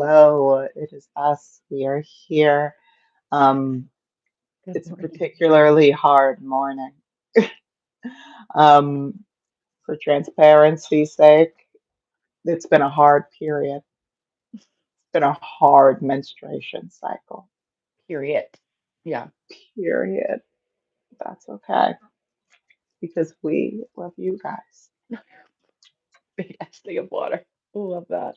Hello, it is us. We are here. Um, Good it's a morning. particularly hard morning. Um, for transparency's sake, it's been a hard period. It's been a hard menstruation cycle. Period. Yeah. Period. That's okay because we love you guys. Big ass thing of water. Love that.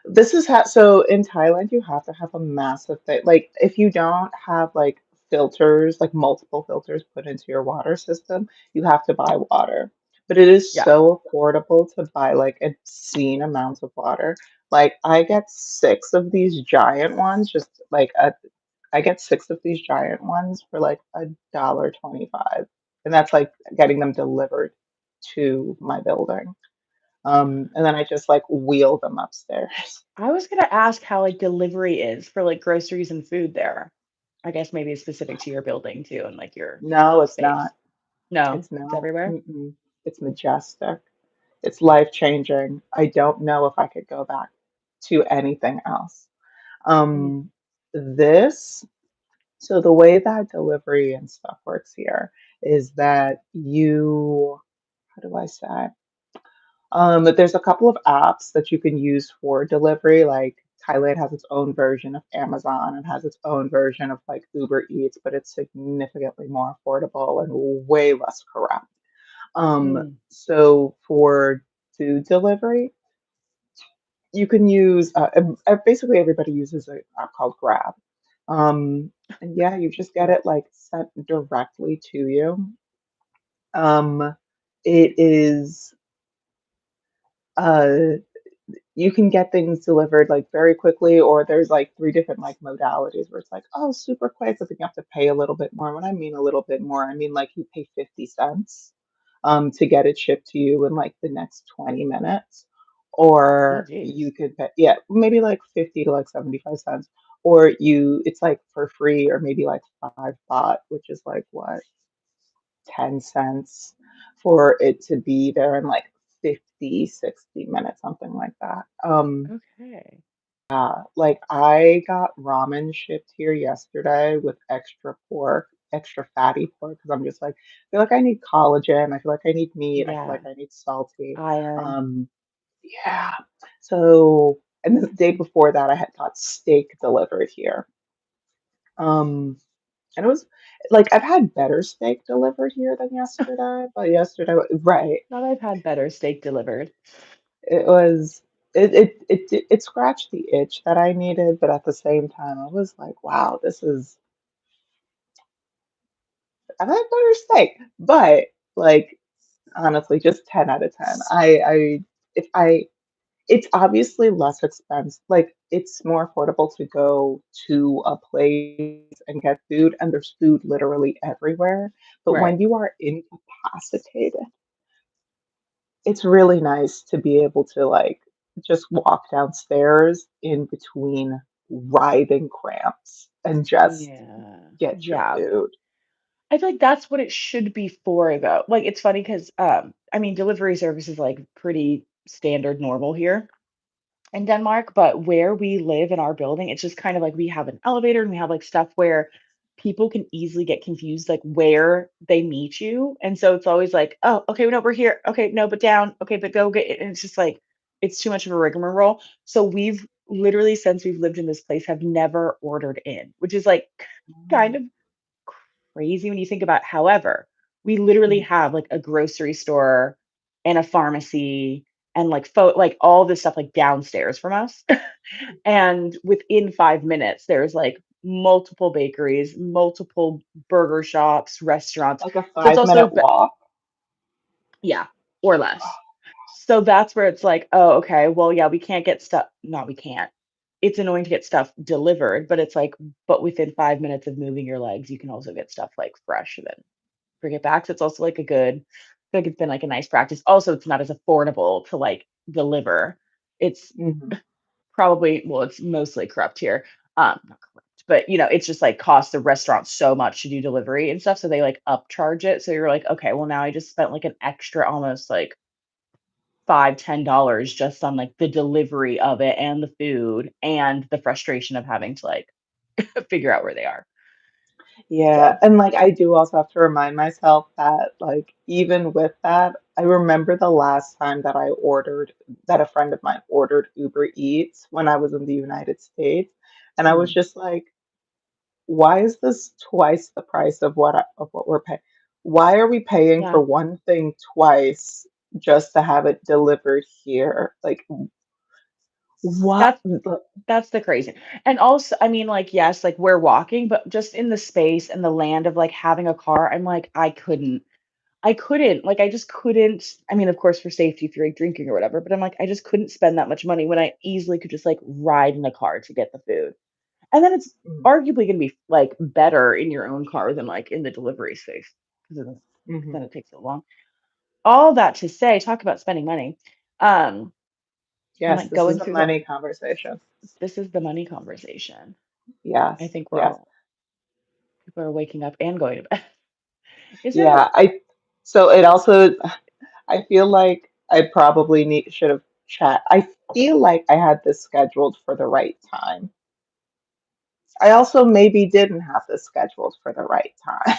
This is how, so in Thailand, you have to have a massive thing. Like, if you don't have like filters, like multiple filters put into your water system, you have to buy water. But it is Yeah. so affordable to buy like obscene amounts of water. Like, I get six of these giant ones, I get six of these giant ones for like $1.25. And that's like getting them delivered to my building. And then I just like wheel them upstairs. I was gonna ask how like delivery is for like groceries and food there. I guess maybe it's specific to your building too and like your No, it's space. not. No, It's it's not. everywhere. Mm-mm. It's majestic. It's life changing. I don't know if I could go back to anything else. Mm. Um, this, so the way that delivery and stuff works here is that how do I say? But there's a couple of apps that you can use for delivery. Like Thailand has its own version of Amazon and has its own version of like Uber Eats, but it's significantly more affordable and way less corrupt. Mm. So for food delivery, you can use basically everybody uses an app called Grab. And yeah, you just get it like sent directly to you. Um, it is uh you can get things delivered like very quickly, or there's like three different like modalities where it's like, oh, super quick, but then you have to pay a little bit more. When I mean a little bit more, I mean like you pay 50 cents to get it shipped to you in like the next 20 minutes. Oh Or geez. you could pay, yeah, maybe like 50 to like 75 cents. Or it's like for free, or maybe like 5 baht, which is like what, 10 cents for it to be there in like 50, 60 minutes, something like that. Okay. Like I got ramen shipped here yesterday with extra pork, extra fatty pork, because I'm just like, I feel like I need collagen. I feel like I need meat. I feel Yeah. like I need salty. Iron. Um, yeah. So, and the day before that, I had got steak delivered here. Um, and it was like I've had better steak delivered here than yesterday, but yesterday, right? Thought I've had better steak delivered. It was it scratched the itch that I needed, but at the same time, I was like, wow, this is I've had better steak, but like honestly, just 10 out of 10. If I it's obviously less expensive. Like it's more affordable to go to a place and get food, and there's food literally everywhere. But Right. when you are incapacitated, it's really nice to be able to like just walk downstairs in between writhing cramps and just Yeah. get your Yeah. food. I feel like that's what it should be for though. Like it's funny because I mean delivery service is like pretty standard normal here in Denmark, but where we live in our building, it's just kind of like we have an elevator and we have like stuff where people can easily get confused like where they meet you. And so it's always like, oh, okay, no, we're here. Okay, no, but down. Okay, but go get it. And it's just like it's too much of a rigmarole. So we've literally since we've lived in this place have never ordered in, which is like kind of crazy when you think about. However, we literally Mm. have like a grocery store and a pharmacy and like like all this stuff like downstairs from us. And within 5 minutes, there's like multiple bakeries, multiple burger shops, restaurants. Like a So it's five also, minute walk. yeah, or less. So that's where it's like, oh, okay, well, yeah, we can't get stuff. No, we can't. It's annoying to get stuff delivered, but it's like, but within 5 minutes of moving your legs, you can also get stuff like fresh and then bring it back. So it's also like I feel like it's been like a nice practice. Also, it's not as affordable to like deliver. It's Hmm. probably, well, it's mostly corrupt here. Not corrupt, but it's just like costs the restaurant so much to do delivery and stuff. So they like upcharge it. So you're like, okay, well now I just spent like an extra almost like $5, $10 just on like the delivery of it and the food and the frustration of having to like figure out where they are. Yeah, So, and like I do also have to remind myself that like even with that, I remember the last time that that a friend of mine ordered Uber Eats when I was in the United States, and I was mm, just like, why is this twice the price of of what we're paying? Why are we paying for yeah, one thing twice just to have it delivered here? Like what? that's that's the crazy. And also, I mean, like, yes, like we're walking, but just in the space and the land of like having a car, I'm like, I couldn't, like, I just couldn't. I mean, of course, for safety, if you're like drinking or whatever, but I'm like, I just couldn't spend that much money when I easily could just like ride in a car to get the food. And then it's arguably gonna be like better in your own car than like in the delivery space because Mm-hmm. then it takes so long. All that to say, talk about spending money. Um, and Yes, like this going is a through the money conversation. this is the money conversation. I Yes, think we're yes. all people are waking up and going to bed. Is there Yeah, so it also I feel like I probably should have chat. I feel like I had this scheduled for the right time. I also maybe didn't have this scheduled for the right time.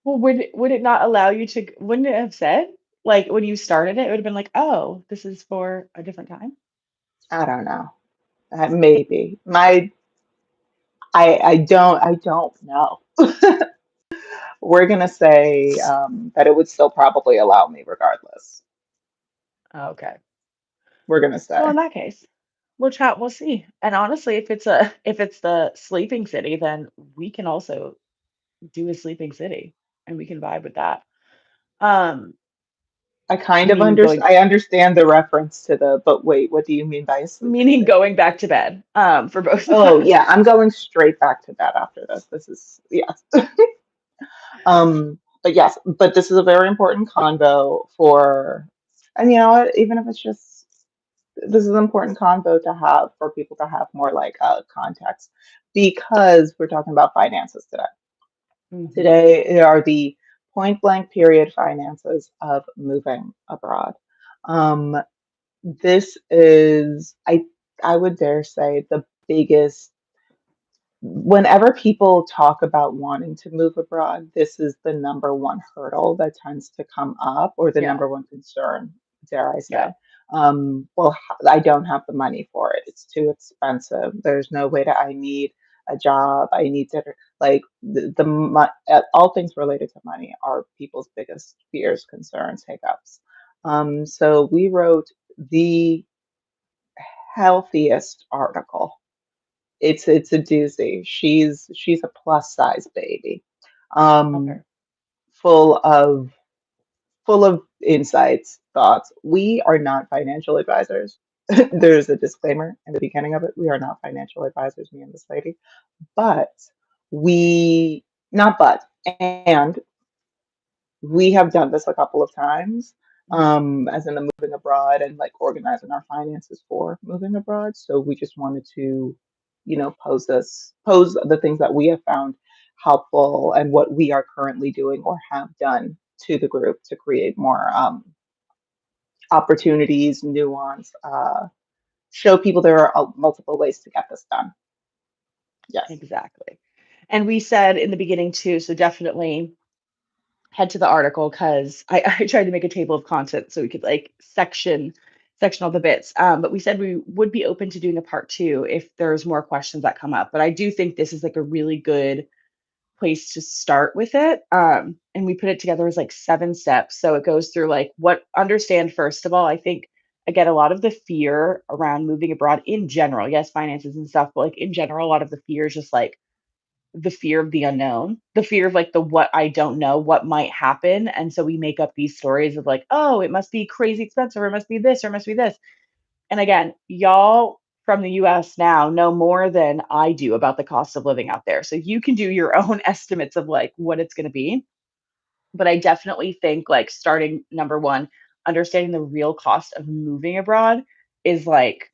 well, would it not allow you to wouldn't it have said? Like when you started it, it would have been like, "Oh, this is for a different time." I don't know. Maybe. I don't know. We're gonna say that it would still probably allow me regardless. Oh, okay. We're gonna Well, in say. that case, we'll see. And honestly, if it's the sleeping city, then we can also do a sleeping city and we can vibe with that. Um, meaning going I understand the reference to the, but wait, what do you mean by a sleeping meaning city? going back to bed, for both of Oh us. yeah, I'm going straight back to bed after this. This is yes. But yes, but this is a very important convo for, and you know what, even if it's just, this is an important convo to have for people to have more like context because we're talking about finances today. Mhm. Today are the point blank period finances of moving abroad. Um, this is, I would dare say, the biggest. Whenever people talk about wanting to move abroad, this is the number one hurdle that tends to come up, or the Yeah. number one concern, dare I Yeah. say. Well, I don't have the money for it. It's too expensive. There's no way I need a job. I need to, like, all things related to money are people's biggest fears, concerns, hiccups. So we wrote the healthiest article. It's a doozy. She's a plus size baby, Okay. um, full of insights, thoughts. We are not financial advisors. There's a disclaimer in the beginning of it. We are not financial advisors, me and this lady, but we not but and we have done this a couple of times, Mhm. as in the moving abroad and like organizing our finances for moving abroad. So we just wanted to, pose the things that we have found helpful and what we are currently doing or have done to the group to create more opportunities, nuance, show people there are multiple ways to get this done. Yes. Exactly. And we said in the beginning too, so definitely head to the article because I tried to make a table of content so we could like section all the bits. But we said we would be open to doing a part two if there's more questions that come up. But I do think this is like a really good place to start with it. And we put it together as like 7 steps. So it goes through like what understand first of all. I think again a lot of the fear around moving abroad in general, yes, finances and stuff, but like in general, a lot of the fear is just like the fear of the unknown, the fear of like the what I don't know, what might happen. And so we make up these stories of like, oh, it must be crazy expensive, or it must be this, or it must be this. And again, y'all from the US now know more than I do about the cost of living out there. So you can do your own estimates of like what it's going to be. But I definitely think like starting number one, understanding the real cost of moving abroad is like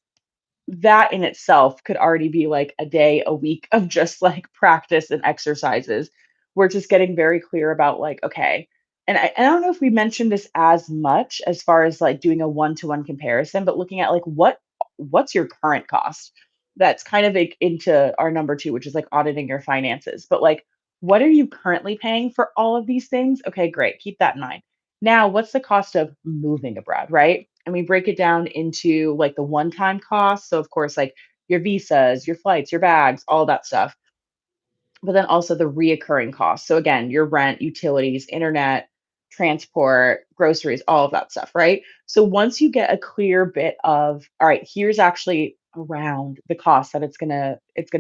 that in itself could already be like a day, a week of just like practice and exercises. We're just getting very clear about like, okay, and I don't know if we mentioned this as much as far as like doing a one-to-one comparison, but looking at like what's your current cost? That's kind of like into our number two, which is like auditing your finances. But like, what are you currently paying for all of these things? Okay, great. Keep that in mind. Now, what's the cost of moving abroad, right? And we break it down into like the one-time cost. So of course, like your visas, your flights, your bags, all that stuff, but then also the reoccurring costs. So again, your rent, utilities, internet, transport, groceries, all of that stuff, right? So once you get a clear bit of, all right, here's actually around the cost that it's gonna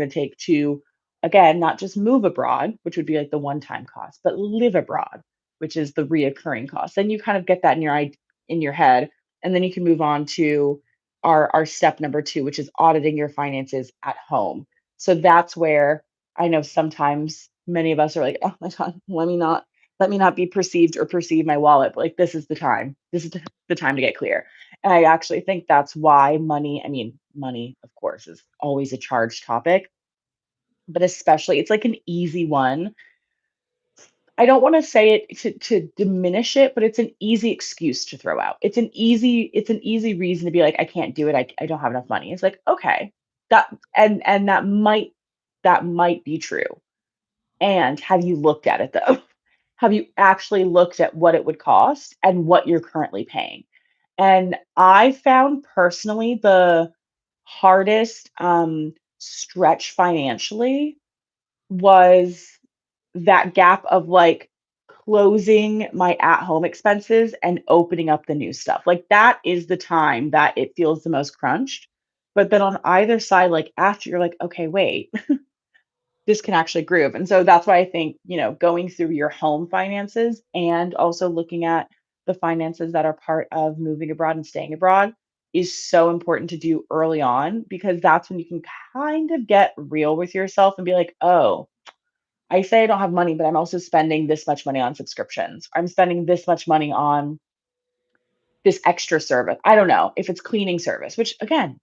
take to, again, not just move abroad, which would be like the one-time cost, but live abroad, which is the reoccurring cost. Then you kind of get that in your head, and then you can move on to our step number two, which is auditing your finances at home. So that's where I know sometimes many of us are like, "Oh my god, let me not be perceived or perceive my wallet." But like this is the time. This is the time to get clear. And I actually think that's why money, I mean, money, of course, is always a charged topic, but especially it's like an easy one. I don't want to say it to diminish it, but it's an easy excuse to throw out. It's an easy reason to be like, I can't do it. I don't have enough money. It's like, okay, that and that might be true. And have you looked at it though? Have you actually looked at what it would cost and what you're currently paying? And I found personally the hardest stretch financially was that gap of like closing my at home expenses and opening up the new stuff. Like that is the time that it feels the most crunched. But then on either side, like after you're like, okay, wait, this can actually groove. And so that's why I think, going through your home finances and also looking at the finances that are part of moving abroad and staying abroad is so important to do early on because that's when you can kind of get real with yourself and be like, oh, I say I don't have money, but I'm also spending this much money on subscriptions. I'm spending this much money on this extra service. I don't know if it's cleaning service, which again,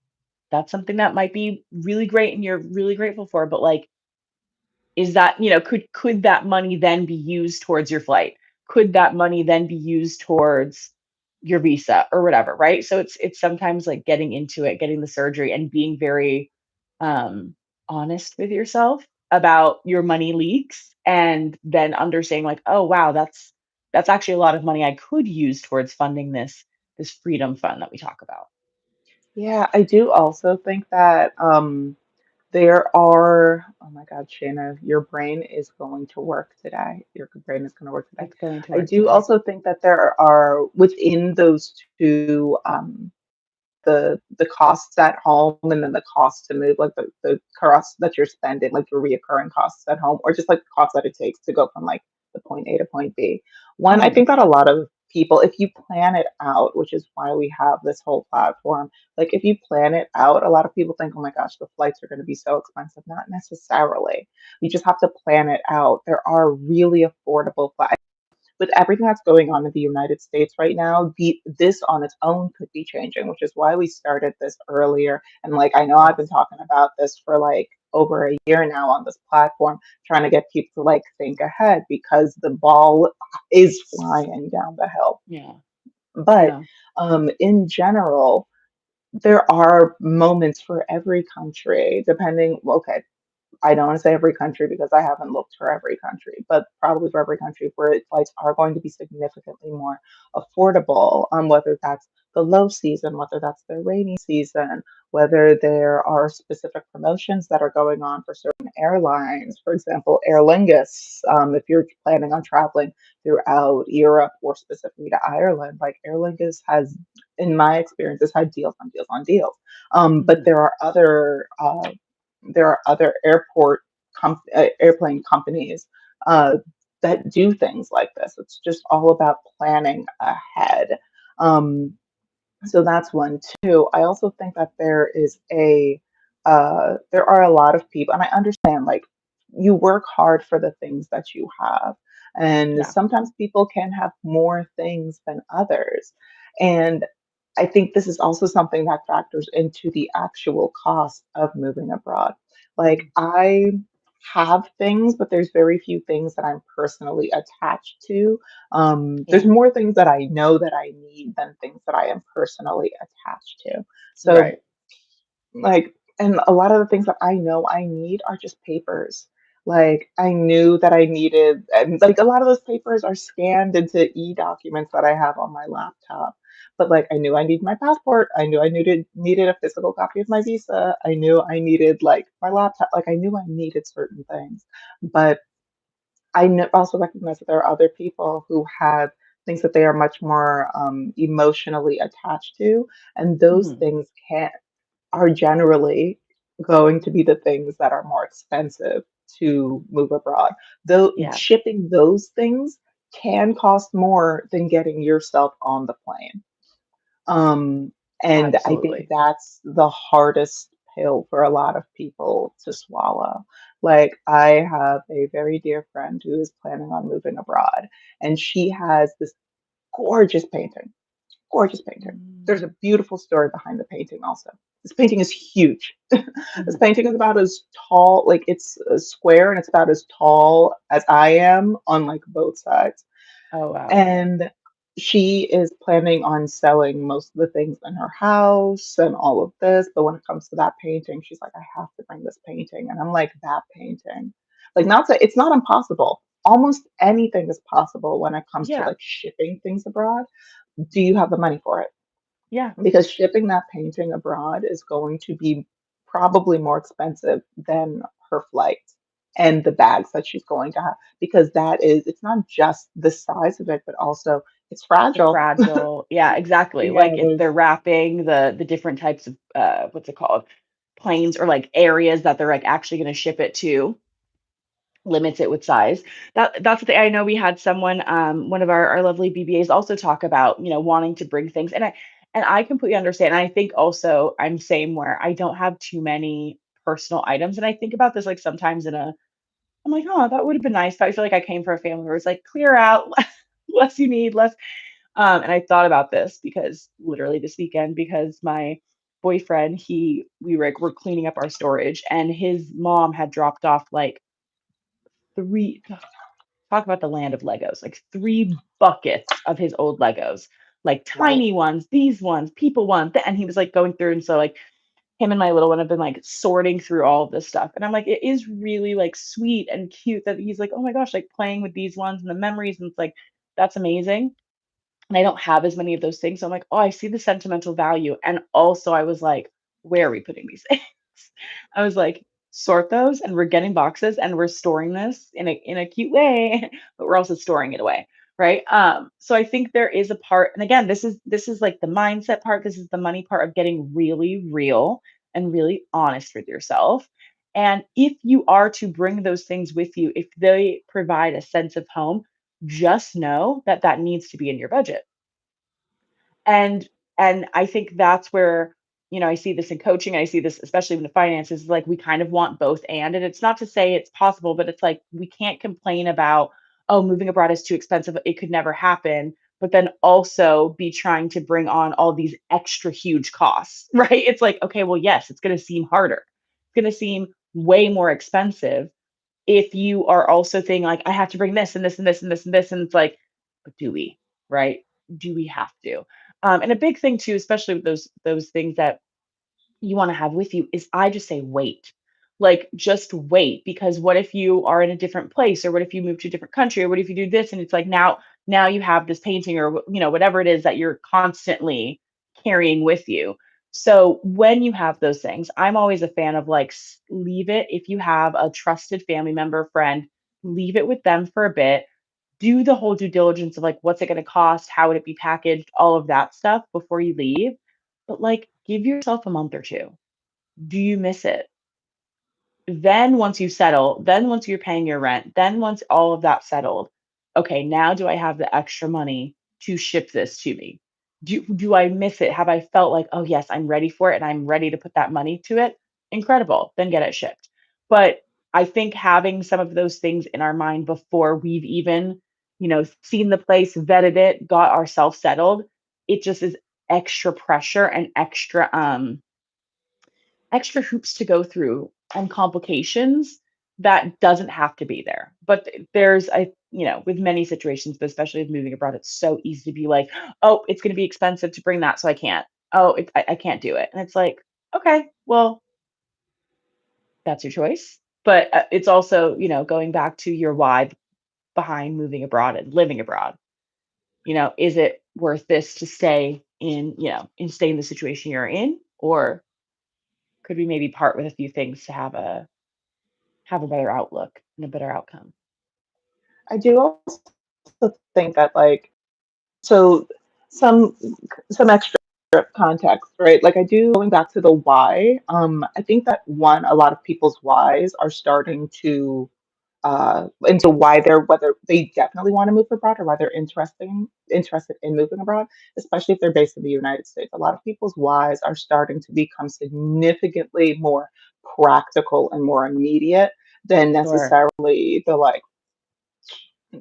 that's something that might be really great and you're really grateful for, but like is that, could that money then be used towards your flight? Could that money then be used towards your visa or whatever, right? So it's sometimes like getting into it, getting the surgery and being very um honest with yourself about your money leaks and then understanding like, oh wow, that's actually a lot of money I could use towards funding this freedom fund that we talk about. Yeah, I do also think that there are, oh my God, Shayna, your brain is going to work today. Your brain is going to work today. It's going to I work do today. also think that there are within those two the costs at home and then the cost to move, like the costs that you're spending, like your reoccurring costs at home, or just like the cost that it takes to go from like the point A to point B. One, I Mhm. think that a lot of people, if you plan it out, which is why we have this whole platform, like if you plan it out, a lot of people think, oh my gosh, the flights are going to be so expensive. Not necessarily. You just have to plan it out. There are really affordable flights with everything that's going on in the United States right now, this on its own could be changing, which is why we started this earlier. And like, I know I've been Yes. talking about this for like over a year now on this platform, trying to get people to like think ahead because the ball is flying down the hill. Yeah. But Yeah. in general, there are moments for every country, depending, okay, I don't want to say every country because I haven't looked for every country, but probably for every country where flights are going to be significantly more affordable, whether that's the low season, whether that's the rainy season, whether there are specific promotions that are going on for certain airlines. For example, Aer Lingus, if you're planning on traveling throughout Europe or specifically to Ireland, like Aer Lingus has, in my experience, has had deals on deals on deals. But Mhm. there are other airplane companies uh, that do things like this. It's just all about planning ahead. Um, so that's one too. I also think that there are a lot of people, and I understand like you work hard for the things that you have, and Yeah. sometimes people can have more things than others, and I think this is also something that factors into the actual cost of moving abroad. Like Mhm. have things, but there's very few things that I'm personally attached to. There's Yeah. more things that I know that I need than things that I am personally attached to. So, Right. like, and a lot of the things that I know I need are just papers. Like, I knew that I needed, and like a lot of those papers are scanned into e-documents that I have on my laptop. But like, I knew I needed my passport. I knew I needed a physical copy of my visa. I knew I needed like my laptop. Like, I knew I needed certain things. But also recognize that there are other people who have things that they are much more emotionally attached to, and those Mhm. things can are generally going to be the things that are more expensive to move abroad. Though Yeah, shipping those things can cost more than getting yourself on the plane. Um, and I think absolutely. that's the hardest pill for a lot of people to swallow. Like, I have a very dear friend who is planning on moving abroad, and she has this gorgeous painting. Gorgeous painting. There's Mm. a beautiful story behind the painting also. This painting is huge. This Mhm. painting is about as tall, like it's a square and it's about as tall as I am on like both sides. Oh, wow. And she is planning on selling most of the things in her house and all of this. But when it comes to that painting, she's like, I have to bring this painting. And I'm like, that painting. Like, not to, it's not impossible. Almost anything is possible when it comes to Yeah, like shipping things abroad. Do you have the money for it? yeah, Because shipping that painting abroad is going to be probably more expensive than her flight and the bags that she's going to have, because it's not just the size of it, but also it's the fragile. fragile yeah, exactly, Yeah, like, if there's they're wrapping the different types of, what's it called? Planes or, like, areas that they're, like, actually gonna ship it to, limits it with size. That's the thing. I know we had someone, one of our lovely BBAs also talk about, wanting to bring things, and I completely understand, and I think also I'm same where I don't have too many personal items, and I think about this, like, sometimes I'm like, "Oh, that would've been nice," but I feel like I came from a family where it's like, "Clear out, less you need, less." And I thought about this because literally this weekend, because my boyfriend, we're cleaning up our storage, and his mom had dropped off, like, 3 talk about the land of Legos, like 3 buckets of his old Legos, like right. tiny ones, these ones, people ones, and he was, like, going through, and so, like, him and my little one have been, like, sorting through all of this stuff, and I'm like, it is really, like, sweet and cute that he's like, "Oh my gosh," like, playing with these ones and the memories, and it's like, that's amazing, and I don't have as many of those things, so I'm like, "Oh, I see the sentimental value," and also I was like, "Where are we putting these things?" I was like, "Sort those, and we're getting boxes, and we're storing this in a cute way, but we're also storing it away," right? So I think there is a part, and again, this is like the mindset part, this is the money part of getting really real and really honest with yourself, and if you are to bring those things with you, if they provide a sense of home, just know that that needs to be in your budget. And I think that's where, I see this in coaching, I see this especially in the finances, like we kind of want both and it's not to say it's possible, but it's like we can't complain about, oh, moving abroad is too expensive, it could never happen, but then also be trying to bring on all these extra huge costs, right? It's like, okay, well, yes, it's going to seem harder. It's going to seem way more expensive if you are also thinking like, I have to bring this and this and this and this and this, and it's like, but do we, right? Do we have to? And a big thing too, especially with those things that you want to have with you, is I just say wait. Like just wait, because what if you are in a different place, or what if you move to a different country, or what if you do this and it's like now you have this painting, or whatever it is that you're constantly carrying with you. So when you have those things, I'm always a fan of like leave it, if you have a trusted family member, friend, leave it with them for a bit. Do the whole due diligence of like what's it going to cost, how would it be packaged, all of that stuff before you leave. But like give yourself a month or two. Do you miss it? Then once you settle, then once you're paying your rent, then once all of that settled, okay, now do I have the extra money to ship this to me? Do I miss it? Have I felt like, oh yes, I'm ready for it and I'm ready to put that money to it? Incredible. Then get it shipped. But I think having some of those things in our mind before we've even, seen the place, vetted it, got ourselves settled, it just is extra pressure and extra hoops to go through and complications that doesn't have to be there. But there's with many situations, but especially with moving abroad, it's so easy to be like, "Oh, it's gonna be expensive to bring that, so I can't. Oh, I can't do it." And it's like, "Okay, well, that's your choice." But, it's also, going back to your why behind moving abroad and living abroad. Is it worth this to stay in the situation you're in, or could we maybe part with a few things to have a better outlook and a better outcome? I do also think that like so some some extra context, right? Like I do going back to the why. I think that one, a lot of people's whys are starting to into why they're whether they definitely want to move abroad or why they're interested in moving abroad, especially if they're based in the United States. A lot of people's whys are starting to become significantly more practical and more immediate than Sure. necessarily the like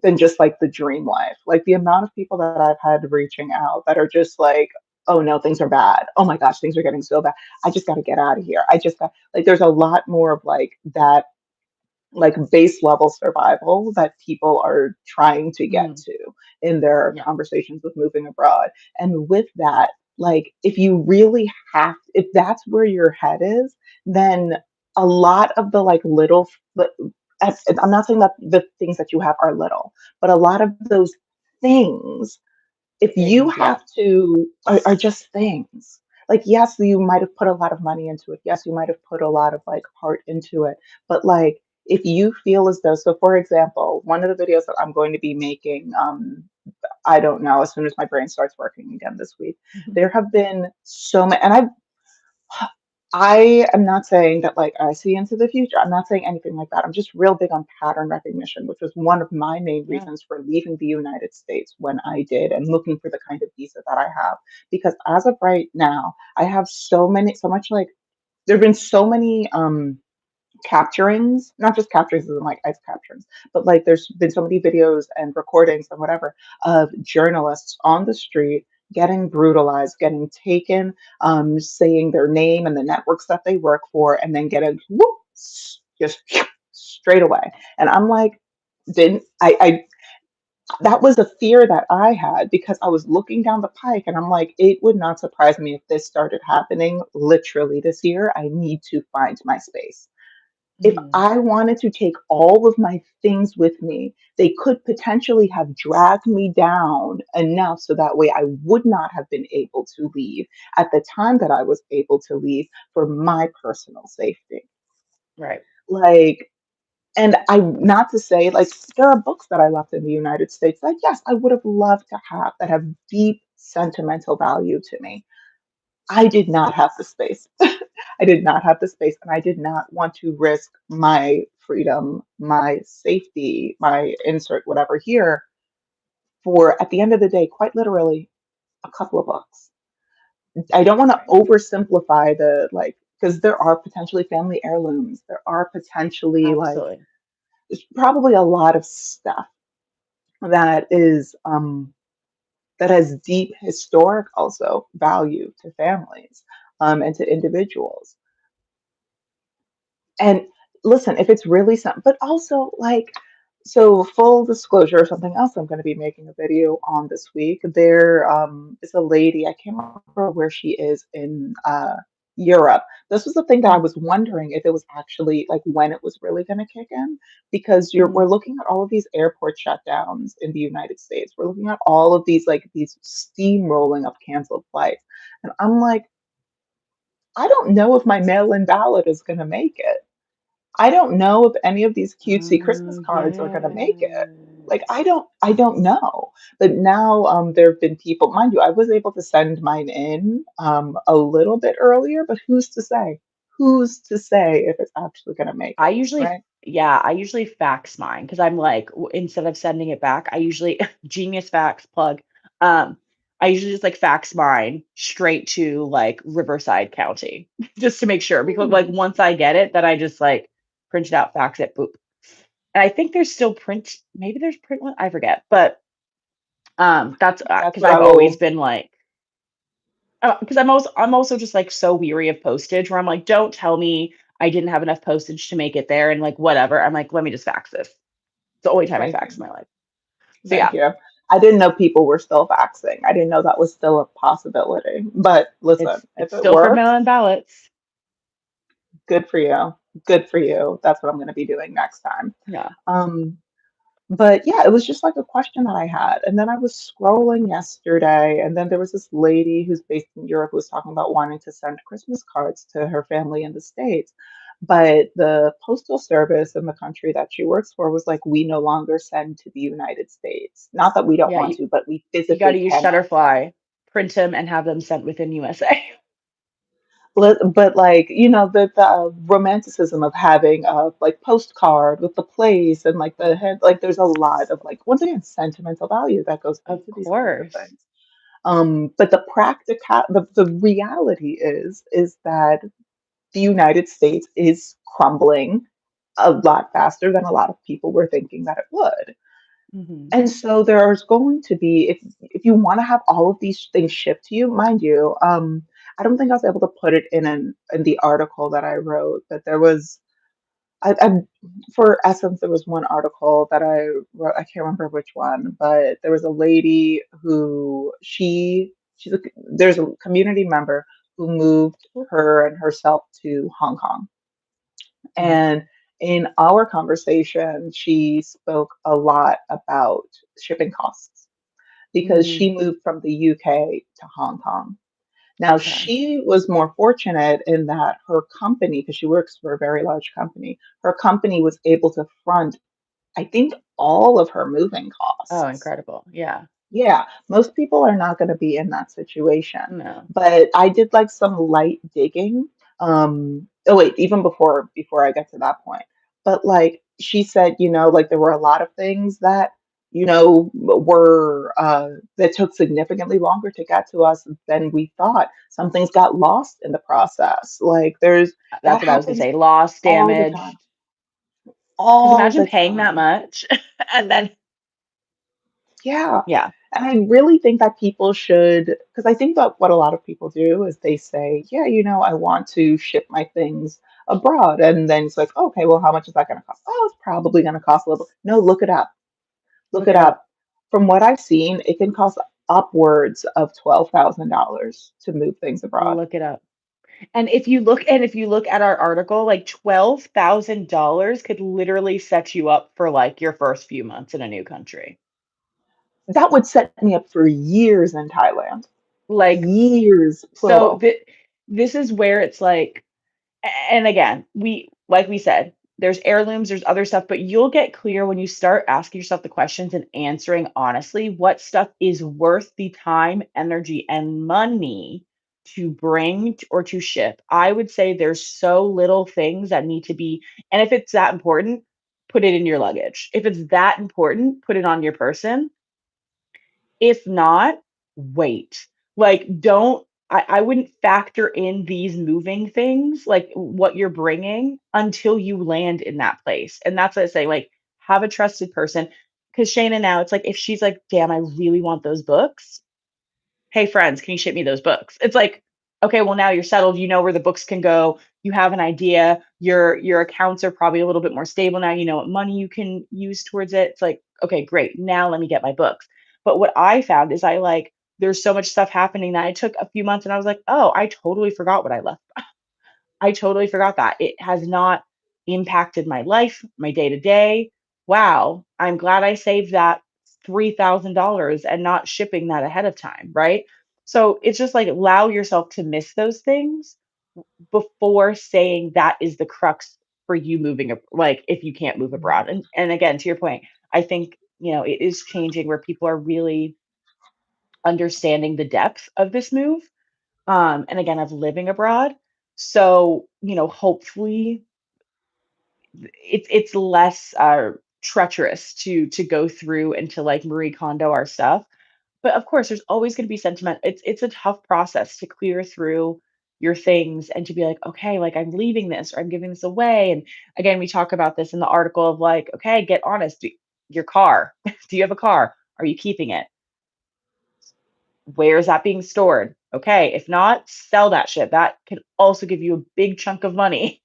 than just like the dream life. Like the amount of people that I've had reaching out that are just like, oh no, things are bad. Oh my gosh, things are getting so bad. I just got to get out of here. I just got like, there's a lot more of like that like base level survival that people are trying to get Mm, to in their yeah, conversations with moving abroad. And with that, like if you really have, if that's where your head is, then a lot of the like little, but I'm not saying that the things that you have are little, but a lot of those things if you things, yeah. have to are just things like yes you might have put a lot of money into it, yes you might have put a lot of like heart into it, but like if you feel as though, so for example, one of the videos that I'm going to be making, I don't know, as soon as my brain starts working again this week, Mhm. there have been so many, and I am not saying that like I see into the future. I'm not saying anything like that. I'm just real big on pattern recognition, which was one of my main Yeah. reasons for leaving the United States when I did and looking for the kind of visa that I have. Because as of right now, I have so much like there have been so many capturings, not just capturings as in like ice capturings, but like there's been so many videos and recordings and whatever of journalists on the street getting brutalized, getting taken, saying their name and the networks that they work for, and then getting just straight away. And I'm like, didn't I that was a fear that I had because I was looking down the pike and I'm like, it would not surprise me if this started happening literally this year. I need to find my space. If Mm, I wanted to take all of my things with me, they could potentially have dragged me down enough so that way I would not have been able to leave at the time that I was able to leave for my personal safety. right. Like, and I, not to say, like, there are books that I left in the United States that, yes, I would have loved to have that have deep sentimental value to me. I did not have the space. I did not have the space, and I did not want to risk my freedom, my safety, my insert whatever here for, at the end of the day, quite literally, a couple of bucks. I don't want to Right. oversimplify the like, because there are potentially family heirlooms. There are potentially like, Absolutely. there's probably a lot of stuff that is that has deep historic also value to families and to individuals. And listen, if it's really something, but also like, so full disclosure, something else I'm going to be making a video on this week. There is a lady, I can't remember where she is in Europe. This was the thing that I Mm, was wondering if it was actually like when it was really going to kick in, because mhm. we're looking at all of these airport shutdowns in the United States. We're looking at all of these like these steamrolling of canceled flights, and I'm like, I don't know if my mail-in ballot is going to make it. I don't know if any of these cutesy Christmas Oh, cards are gonna make it. Like yes. I don't know. But now there have been people, mind you, I was able to send mine in a little bit earlier, but who's to say? Who's to say if it's actually gonna make I it, usually right? yeah, I usually fax mine because 'cause I'm like, instead of sending it back, I usually genius fax plug. Um, I usually just, like, fax mine straight to, like, Riverside County just to make sure because, like, Hmm. once I get it, then I just, like, print it out, fax it, boop. And I think there's still print maybe there's print one, I forget, but, that's, That's because what 'cause I I've always will. been like because I'm also just, like, so weary of postage where I'm like, "Don't tell me I didn't have enough postage to make it there and like whatever. I'm like, let me just fax this. It's the only time I Thank fax you. in my life. So Thank yeah, you. I didn't know people were still vaxxing. I didn't know that was still a possibility. But listen, if it's it still for works, mail-in ballots. good for you. Good for you. That's what I'm going to be doing next time. Yeah. Um, but yeah, it was just like a question that I had. And then I was scrolling yesterday, and then there was this lady who's based in Europe who was talking about wanting to send Christmas cards to her family in the States. But the postal service in the country that she works for was like, we no longer send to the United States. Not that we don't Yeah, want to, but we you got to physically use cannot send. Shutterfly, print them, and have them sent within USA. But like, the romanticism of having a like postcard with the place and like the head, like there's a lot of like, once again, sentimental value that goes Of into these kinds of course. things. But the reality is that the United States is crumbling a lot faster than a lot of people were thinking that it would. Hmm. And so there's going to be, if you want to have all of these things shipped to you, mind you, I don't think I was able to put it in the article that I wrote, but there was I for Essence there was one article that I wrote, I can't remember which one, but there was a lady who there's a community member who moved her and herself to Hong Kong. Hmm. And in our conversation, she spoke a lot about shipping costs because Mm, she moved from the UK to Hong Kong. Now, okay. she was more fortunate in that her company, because she works for a very large company, her company was able to front, I think, all of her moving Oh, costs. incredible. Yeah. Yeah, most people are not going to be in that situation. No. But I did like some light digging. Oh wait, even before I get to that point. But like she said, like there were a lot of things that, were that took significantly longer to get to us than we thought. Some things got lost in the process. Like that That's what I was gonna happens say. Lost, all the time. damaged. Because All imagine the paying that time. much and then, Yeah. yeah, And I really think that people should, because I think that what a lot of people do is they say, yeah, I want to ship my things abroad. And then it's like, okay, well, how much is that going to cost? Oh, it's probably going to cost a little. No, look it up. Look look it it up. up. From what I've seen, it can cost upwards of $12,000 to move things abroad. Look it up. And if you look at our article, like $12,000 could literally set you up for like your first few months in a new country. That would set me up for years in Thailand. Like, Years, so plural. this is where it's like, and again, like we said, there's heirlooms, there's other stuff, but you'll get clear when you start asking yourself the questions and answering honestly what stuff is worth the time, energy, and money to bring or to ship. I would say there's so little things that need to be, and if it's that important, put it in your luggage. If it's that important, put it on your person. If not, wait. Like, don't I wouldn't factor in these moving things, like what you're bringing, until you land in that place. And that's what I say, like, have a trusted person. Because Shayna now, it's like if she's like, damn, I really want those books. Hey, friends, can you ship me those books? It's like, okay, well, now you're settled. You know where the books can go. You have an idea. Your accounts are probably a little bit more stable now. You know what money you can use towards it. It's like, okay, great. Now let me get my books. But what I found is there's so much stuff happening that I took a few months and I was like, oh, I totally forgot what I left. I totally forgot that. It has not impacted my life, my day to day. Wow, I'm glad I saved that $3,000 and not shipping that ahead of time, right? So it's just like allow yourself to miss those things before saying that is the crux for you moving like if you can't move abroad. And again, to your point, I think, it is changing where people are really understanding the depth of this move, and again of living abroad. So hopefully it's less treacherous to go through and to like Marie Kondo our stuff. But of course there's always going to be sentiment. It's a tough process to clear through your things and to be like, okay, like I'm leaving this or I'm giving this away. And again, we talk about this in the article of like, okay, get honest. Your car, do you have a car? Are you keeping it? Where is that being stored? Okay, if not, sell that shit. That could also give you a big chunk of money.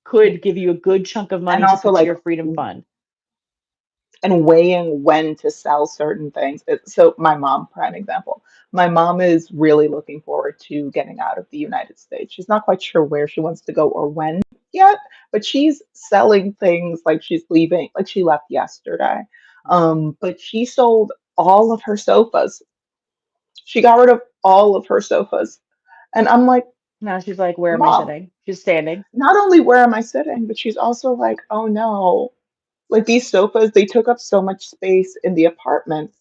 could give you a good chunk of and money to also put to like your freedom fund. and weighing when to sell certain things. So my mom, prime example. My mom is really looking forward to getting out of the United States. She's not quite sure where she wants to go or when yet, but she's selling things like she's leaving, like she left yesterday. But she sold all of her sofas. She got rid of all of her sofas. And I'm like, Now she's like, "Where am I Mom, sitting?" She's standing. not only where am I sitting, but she's also like, oh no, like these sofas, they took up so much space in the apartment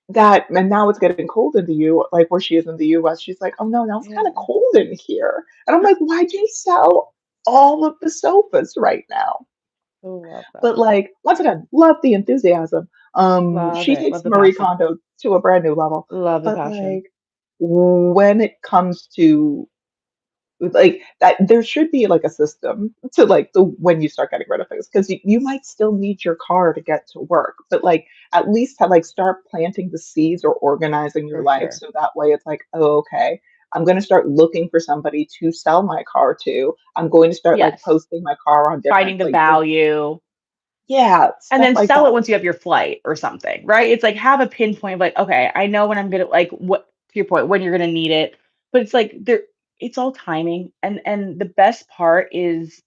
that, and now it's getting cold in the like where she is in the US. She's like, oh no, now it's kind of Yeah. cold in here. And I'm like, why'd you sell all of the sofas right now? I love But that. like, once again, love the enthusiasm. Love She it. takes Love the Marie passion. Kondo to a brand new level. Love the But passion. like, when it comes to like that, there should be like a system to like the when you start getting rid of things, because you might still need your car to get to work, but like at least have like start planting the seeds or organizing your For life sure. so that way it's like, oh, okay, I'm going to start looking for somebody to sell my car to. I'm going to start like Yes. posting my car on different Finding the like value. yeah, And stuff then like sell that. it once you have your flight or something, right? It's like have a pinpoint of like, okay, I know when I'm gonna like what to your point, when you're gonna need it. But it's like there it's all timing. And the best part is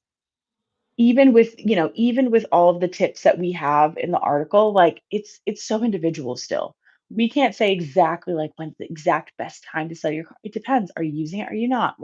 even with even with all of the tips that we have in the article, like it's so individual still. We can't say exactly like when's the exact best time to sell your car. It depends. Are you using it? Are you not?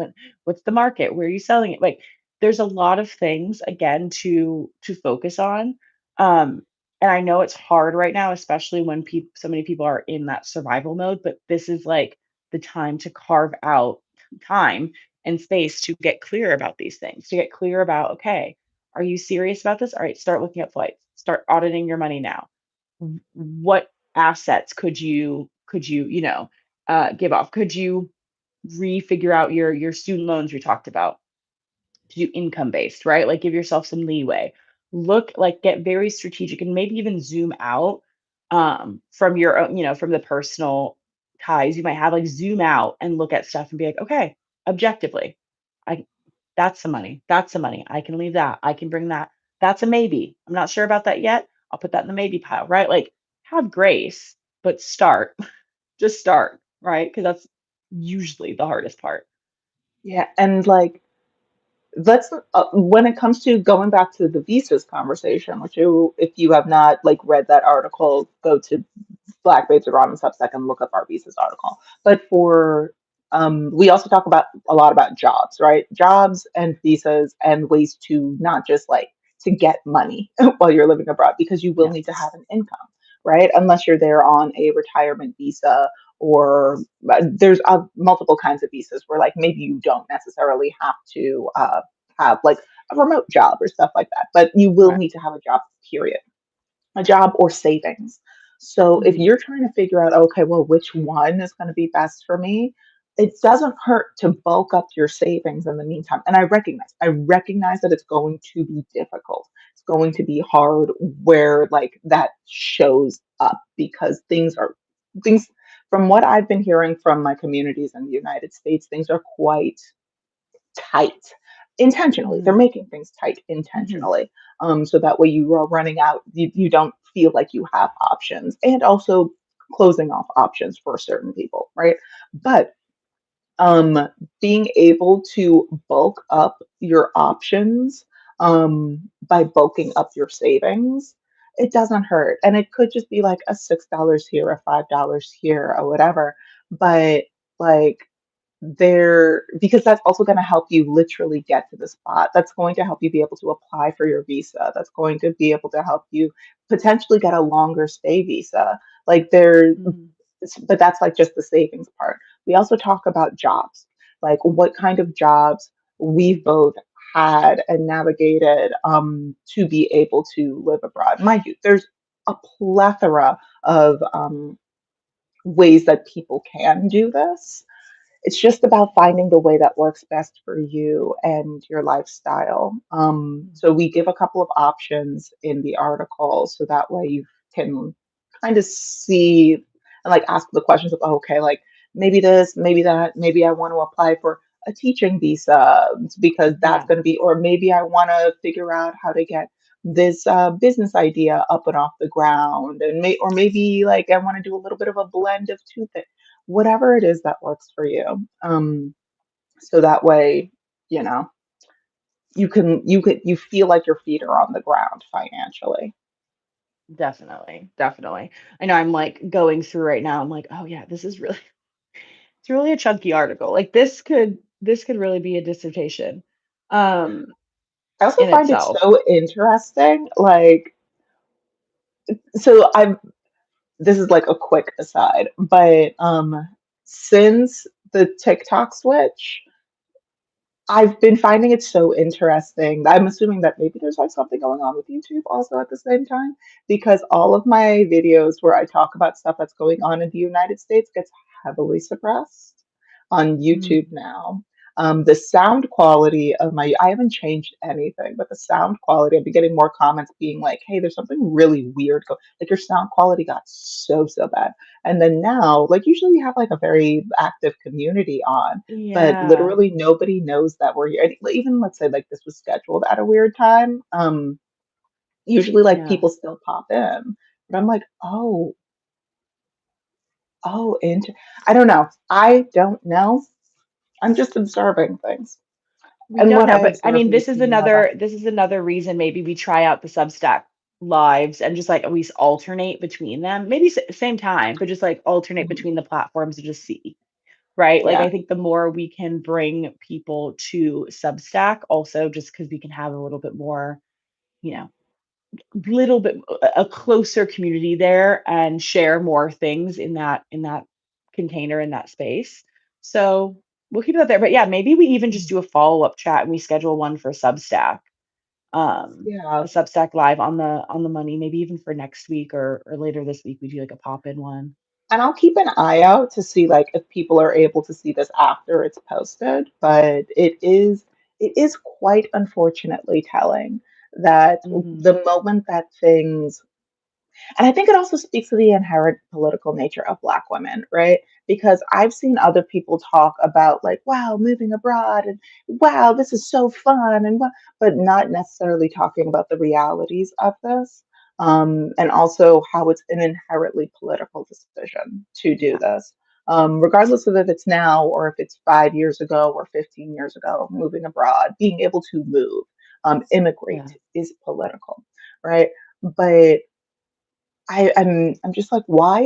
What's the market? Where are you selling it? Like there's a lot of things again to focus on. um and I know it's hard right now, especially when people so many people are in that survival mode, but this is like the time to carve out time and space to get clear about these things, to get clear about, okay, are you serious about this? All right, start looking at flights. Start auditing your money now. What assets could you give off? Could you refigure out your student loans we talked about to do income based, right? Like give yourself some leeway. Look, like get very strategic and maybe even zoom out from your own, from the personal ties you might have. Like zoom out and look at stuff and be like, okay, objectively, I that's the money. That's the money. I can leave that. I can bring that. That's a maybe. I'm not sure about that yet. I'll put that in the maybe pile, right? Like have grace, but start. Just start, right? Because that's usually the hardest part. Yeah, and like let's when it comes to going back to the visas conversation, which you, if you have not like read that article, go to Black Babes Abroad on Substack and look up our visas article. But for we also talk about a lot about jobs, right? Jobs and visas and ways to not just like to get money while you're living abroad, because you will Yeah, need to have an income, right? Unless you're there on a retirement visa, or there's multiple kinds of visas where like maybe you don't necessarily have to have like a remote job or stuff like that, but you will correct. need to have a job, period, a job or savings. So if Mhm. you're trying to figure out, okay, well, which one is going to be best for me, it doesn't hurt to bulk up your savings in the meantime. And I recognize that it's going to be difficult. It's going to be hard where like that shows up, because things from what I've been hearing from my communities in the United States, things are quite tight intentionally. They're Mhm. making things tight Mhm. intentionally. So that way you are running out, you don't feel like you have options, and also closing off options for certain people, right? But um, being able to bulk up your options by bulking up your savings, it doesn't hurt. And it could just be like a $6 here, a $5 here, or whatever. But like there, because that's also going to help you literally get to the spot. That's going to help you be able to apply for your visa. That's going to be able to help you potentially get a longer stay visa. Like there, Mhm. but that's like just the savings part. We also talk about jobs, like what kind of jobs we've both had and navigated to be able to live abroad. Mind you, there's a plethora of ways that people can do this. It's just about finding the way that works best for you and your lifestyle. Mhm. So we give a couple of options in the article, so that way you can kind of see and like ask the questions of, oh, okay, like maybe this, maybe that, maybe I want to apply for a teaching visa because that's Yeah, going to be, or maybe I want to figure out how to get this business idea up and off the ground, and or maybe like I want to do a little bit of a blend of two things, whatever it is that works for you. So that way, you know, you feel like your feet are on the ground financially. definitely, definitely. I know I'm like going through right now. I'm like, oh yeah, this is really it's really a chunky article. Like this could really be a dissertation um I also in find it itself. so interesting. Like, so I'm this is like a quick aside, but since the TikTok switch, I've been finding it so interesting. I'm assuming that maybe there's like something going on with YouTube also at the same time, because all of my videos where I talk about stuff that's going on in the United States gets heavily suppressed on YouTube Mm, now. The sound quality of I haven't changed anything, but the sound quality, I've been getting more comments being like, hey, there's something really weird. Like your sound quality got so bad. And then now, like usually you have like a very active community on, but yeah, literally nobody knows that we're here. And even let's say like this was scheduled at a weird time. Usually like yeah. people still pop in, but I'm like, oh, I don't know. I don't know. I'm just observing things, We and don't what know, I but I observe mean, makes me never. this is another reason maybe we try out the Substack lives and just like at least alternate between them. Maybe same time, but just like alternate Mhm. between the platforms and just see, right? Like I Yeah, think the more we can bring people to Substack, also just because we can have a little bit more, you know, little bit a closer community there and share more things in that container in that space. So we'll keep that there. But yeah, maybe we even just do a follow-up chat and we schedule one for Substack. A yeah. Substack live on the money, maybe even for next week or later this week we do like a pop-in one. And I'll keep an eye out to see like if people are able to see this after it's posted. But it is quite unfortunately telling that Hmm. the moment that things, and I think it also speaks to the inherent political nature of Black women, right? Because I've seen other people talk about, like, wow, moving abroad, and wow, this is so fun, but not necessarily talking about the realities of this. And also how it's an inherently political decision to do Yeah, this. Regardless of if it's now or if it's 5 years ago or 15 years ago, moving abroad, being able to move, immigrate yeah. is political, right? But I'm just like, why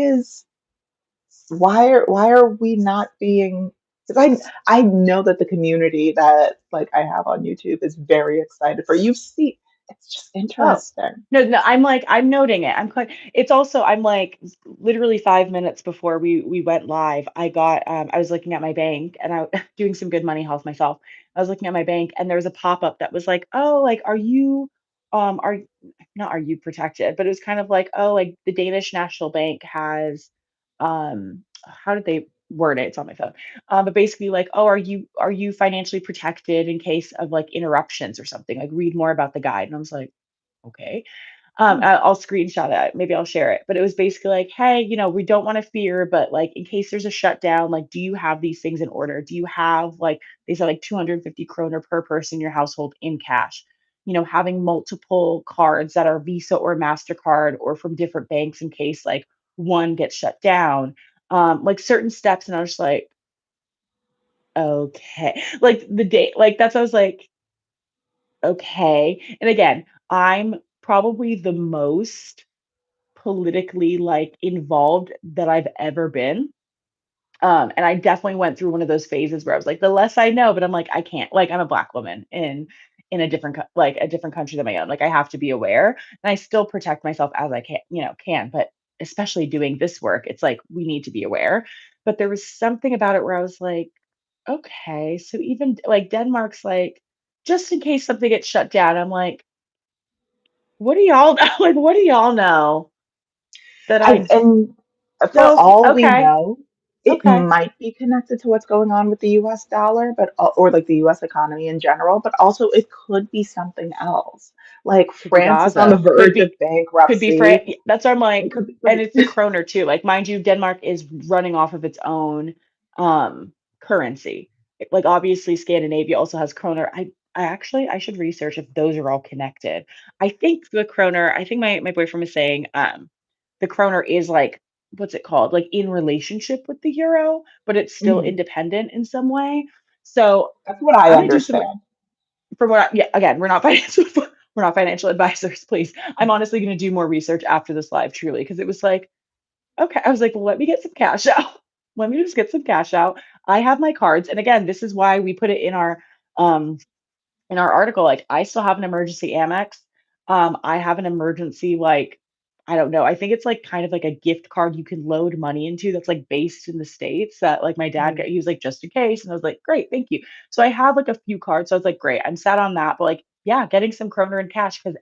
are we not being, because I know that the community that like I have on YouTube is very excited for you see, it's just Oh, interesting. no, no, I'm like, I'm noting it. I'm quite, it's also, I'm like literally 5 minutes before we went live, I got, I was looking at my bank and I doing some good money health myself. I was looking at my bank and there was a pop-up that was like, oh, like, are not are you protected, but it was kind of like, oh, like the Danish National Bank has, how did they word it? It's on my phone. But basically like, oh, are you financially protected in case of like interruptions or something? Like read more about the guide. And I was like, okay. Hmm. I'll screenshot it. Maybe I'll share it. But it was basically like, hey, we don't want to fear, but like in case there's a shutdown, like, do you have these things in order? Do you have like they said like 250 kroner per person in your household in cash? Having multiple cards that are Visa or MasterCard or from different banks in case like one gets shut down. Like certain steps, and I was just like, okay. Like the day, like that's I was like, okay. And again, I'm probably the most politically, like, involved that I've ever been. And I definitely went through one of those phases where I was like, the less I know, but I'm like, I can't. Like, I'm a Black woman in a different like a different country than my own. Like, I have to be aware, and I still protect myself as I can. But especially doing this work, it's like we need to be aware. But there was something about it where I was like, okay, so even like Denmark's like, just in case something gets shut down, I'm like, what do y'all like? What do y'all know that I And for don't? all we Okay, know, it okay, might be connected to what's going on with the US dollar, but or like the US economy in general, but also it could be something else. Like could be France is on the Gaza, verge of could be France. bankruptcy. That's why I'm It like, could be, and it's in kroner too. Like, mind you, Denmark is running off of its own currency. like obviously Scandinavia also has kroner. I actually I should research if those are all connected. I think the kroner, I think my boyfriend was saying the kroner is like what's it called? Like in relationship with the euro, but it's still Mhm. independent in some way. So That's what I I'm gonna do some understand. from what yeah, again, we're not financial we're not financial advisors, please. I'm honestly gonna do more research after this live truly because it was like, okay. I was like, well, let me get some cash out. Let me just get some cash out. I have my cards. And again, this is why we put it um in our article, like I still have an emergency Amex. I have an emergency, like, I don't know. I think it's like kind of like a gift card you can load money into that's like based in the States that like my dad got, Mhm. he was like, just in case. And I was like, great, thank you. So I have like a few cards. So I was like, great, I'm set on that. But like, yeah, getting some kroner in cash because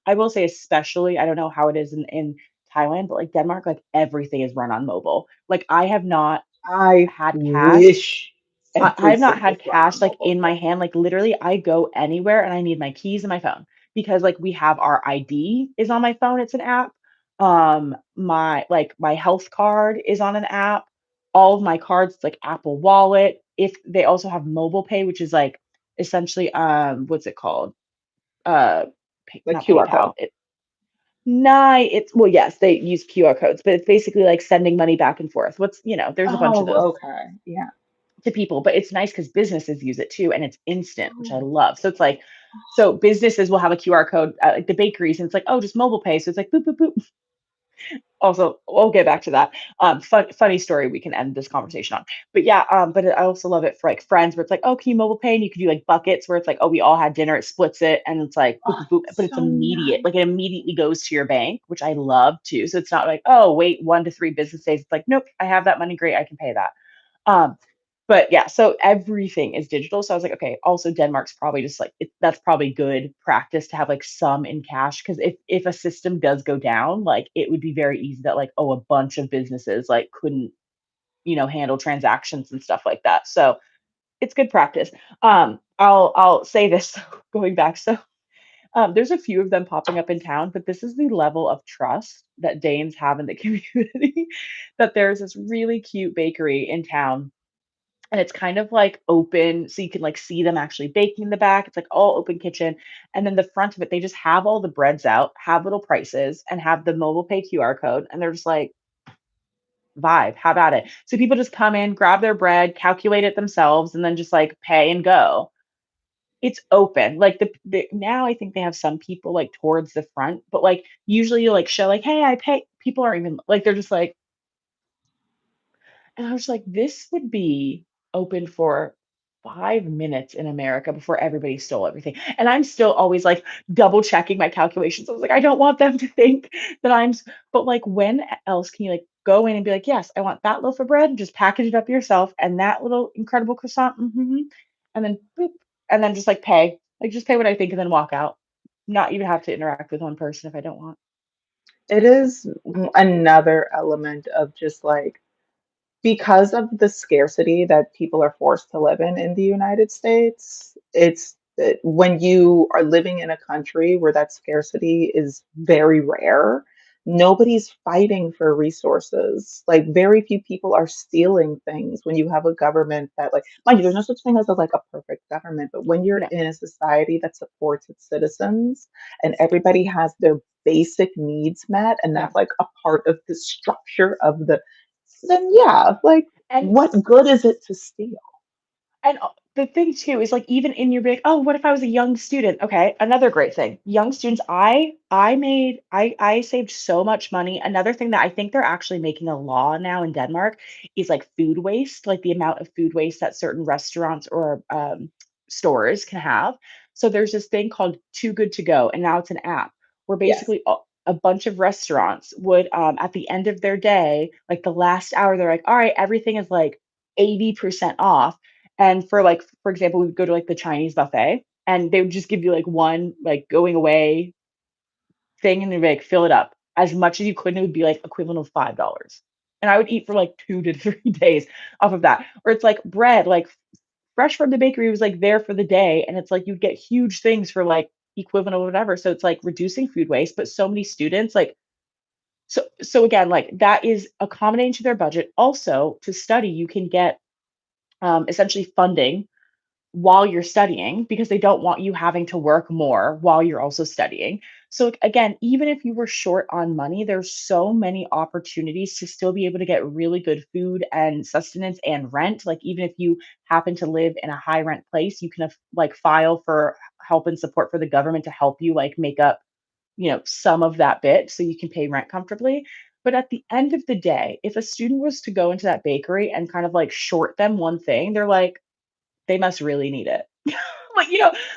I will say, especially, I don't know how it is in Thailand, but like Denmark, like everything is run on mobile. Like I have not I had cash wish I have not everything was had run cash on like mobile. in my hand. Like literally, I go anywhere and I need my keys and my phone because like we have our ID is on my phone. It's an app. My health card is on an app. All of my cards, like Apple Wallet. If they also have mobile pay, which is like essentially what's it called? Like Not QR code. PayPal. It's well, yes, they use QR codes, but it's basically like sending money back and forth. There's a bunch of those Oh, okay. Yeah. to people, but it's nice because businesses use it too, and it's instant, which I love. So it's like, so businesses will have a QR code, like the bakeries, and it's like, oh, just mobile pay. So it's like, boop, boop, boop. Also, we'll get back to that. Funny story we can end this conversation on. But yeah, but I also love it for like friends where it's like, oh, can you mobile pay? And you can do like buckets where it's like, oh, we all had dinner, it splits it, and it's like, boop, Oh, boop, boop, but it's so immediate. nice. Like it immediately goes to your bank, which I love too. So it's not like, oh, wait 1 to 3 business days. It's like, nope, I have that money. Great, I can pay that. Um, but yeah, so everything is digital. So I was like, okay, also Denmark's probably just like that's probably good practice to have like some in cash because if a system does go down, like it would be very easy that like oh a bunch of businesses like couldn't handle transactions and stuff like that. So it's good practice. I'll say this going back. So there's a few of them popping up in town, but this is the level of trust that Danes have in the community that there's this really cute bakery in town and it's kind of like open so you can like see them actually baking in the back. It's like all open kitchen. And then the front of it, they just have all the breads out, have little prices, and have the mobile pay QR code. And they're just like, vibe, how about it? So people just come in, grab their bread, calculate it themselves, and then just like pay and go. It's open. Like now I think they have some people like towards the front, but like usually you like show like, hey, I pay. People aren't even like they're just like, and I was like, this would be open for 5 minutes in America before everybody stole everything. And I'm still always like double checking my calculations. I was like, I don't want them to think that but like, when else can you like go in and be like, yes, I want that loaf of bread, and just package it up yourself, and that little incredible croissant, and then boop, and then just like pay, like just pay what I think, and then walk out. Not even have to interact with one person if I don't want. It is another element of just like because of the scarcity that people are forced to live in the United States, when you are living in a country where that scarcity is very rare, nobody's fighting for resources. Like very few people are stealing things when you have a government that like mind you, there's no such thing as like a perfect government, but when you're No, in a society that supports its citizens and everybody has their basic needs met and yeah, that's like a part of the structure of the then yeah, like and what good is it to steal? the thing too is like even in your big, oh, what if I was a young student? Okay, another great thing. Young students, I saved so much money. Another thing that I think they're actually making a law now in Denmark is like food waste, like the amount of food waste that certain restaurants or stores can have. So there's this thing called Too Good to Go, and now it's an app where Yes. basically a bunch of restaurants would at the end of their day, like the last hour, they're like, all right, everything is like 80% off and for like, for example, we would go to like the Chinese buffet and they would just give you like one like going away thing and they'd be like, fill it up as much as you could. And it would be like equivalent of $5. And I would eat for like 2 to 3 days off of that. Or it's like bread, like fresh from the bakery was like there for the day. And it's like you'd get huge things for like equivalent of whatever. So it's like reducing food waste, but so many students like so again, like that is accommodating to their budget. Also, to study, you can get essentially funding while you're studying because they don't want you having to work more while you're also studying. So again, even if you were short on money, there's so many opportunities to still be able to get really good food and sustenance and rent. Like even if you happen to live in a high rent place, you can like file for help and support for the government to help you like make up, some of that bit so you can pay rent comfortably. But at the end of the day, if a student was to go into that bakery and kind of like short them one thing, they're like, they must really need it. Like,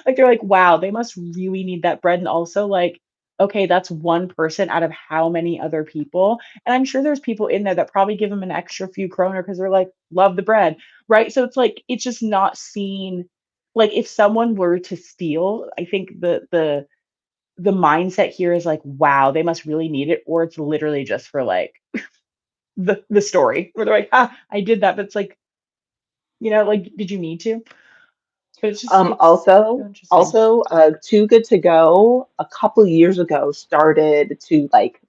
like they're like, wow, they must really need that bread. And also, like, okay, that's one person out of how many other people. And I'm sure there's people in there that probably give them an extra few kroner because they're like, love the bread. Right. So it's like, it's just not seen. Like if someone were to steal, I think the mindset here is like, wow, they must really need it, or it's literally just for like the story where they're like, I did that. But it's like, like, did you need to? But it's so Also, interesting. also, Too Good to Go a couple years ago started to like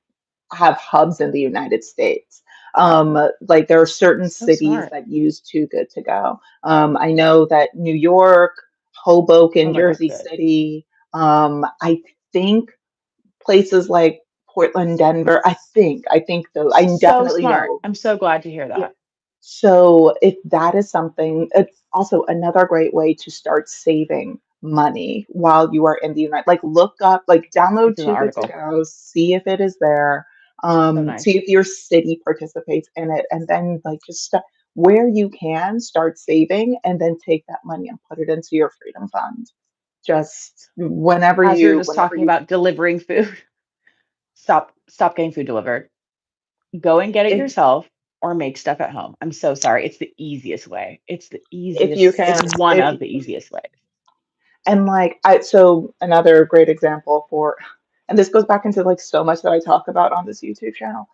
have hubs in the United States. Like there are certain So cities smart. that use Too Good to Go. I know that New York, Oh Hoboken, my god, Jersey good. City, I think places like Portland, Denver. I think though, I So definitely smart. know. I'm so glad to hear Yeah. that. So if that is something, it's also another great way to start saving money while you are in the United. Like look up, like download It's in the Too Good to article. Go, see if it is there, So see nice. if your city participates in it, and then like just where you can start saving, and then take that money and put it into your freedom fund. Just As we were just whenever talking you, about delivering food, stop getting food delivered. Go and get it if yourself or make stuff at home. I'm so sorry. It's the easiest way. if you It's can, one if of the easiest ways. And like so another great example for, and this goes back into like so much that I talk about on this YouTube channel,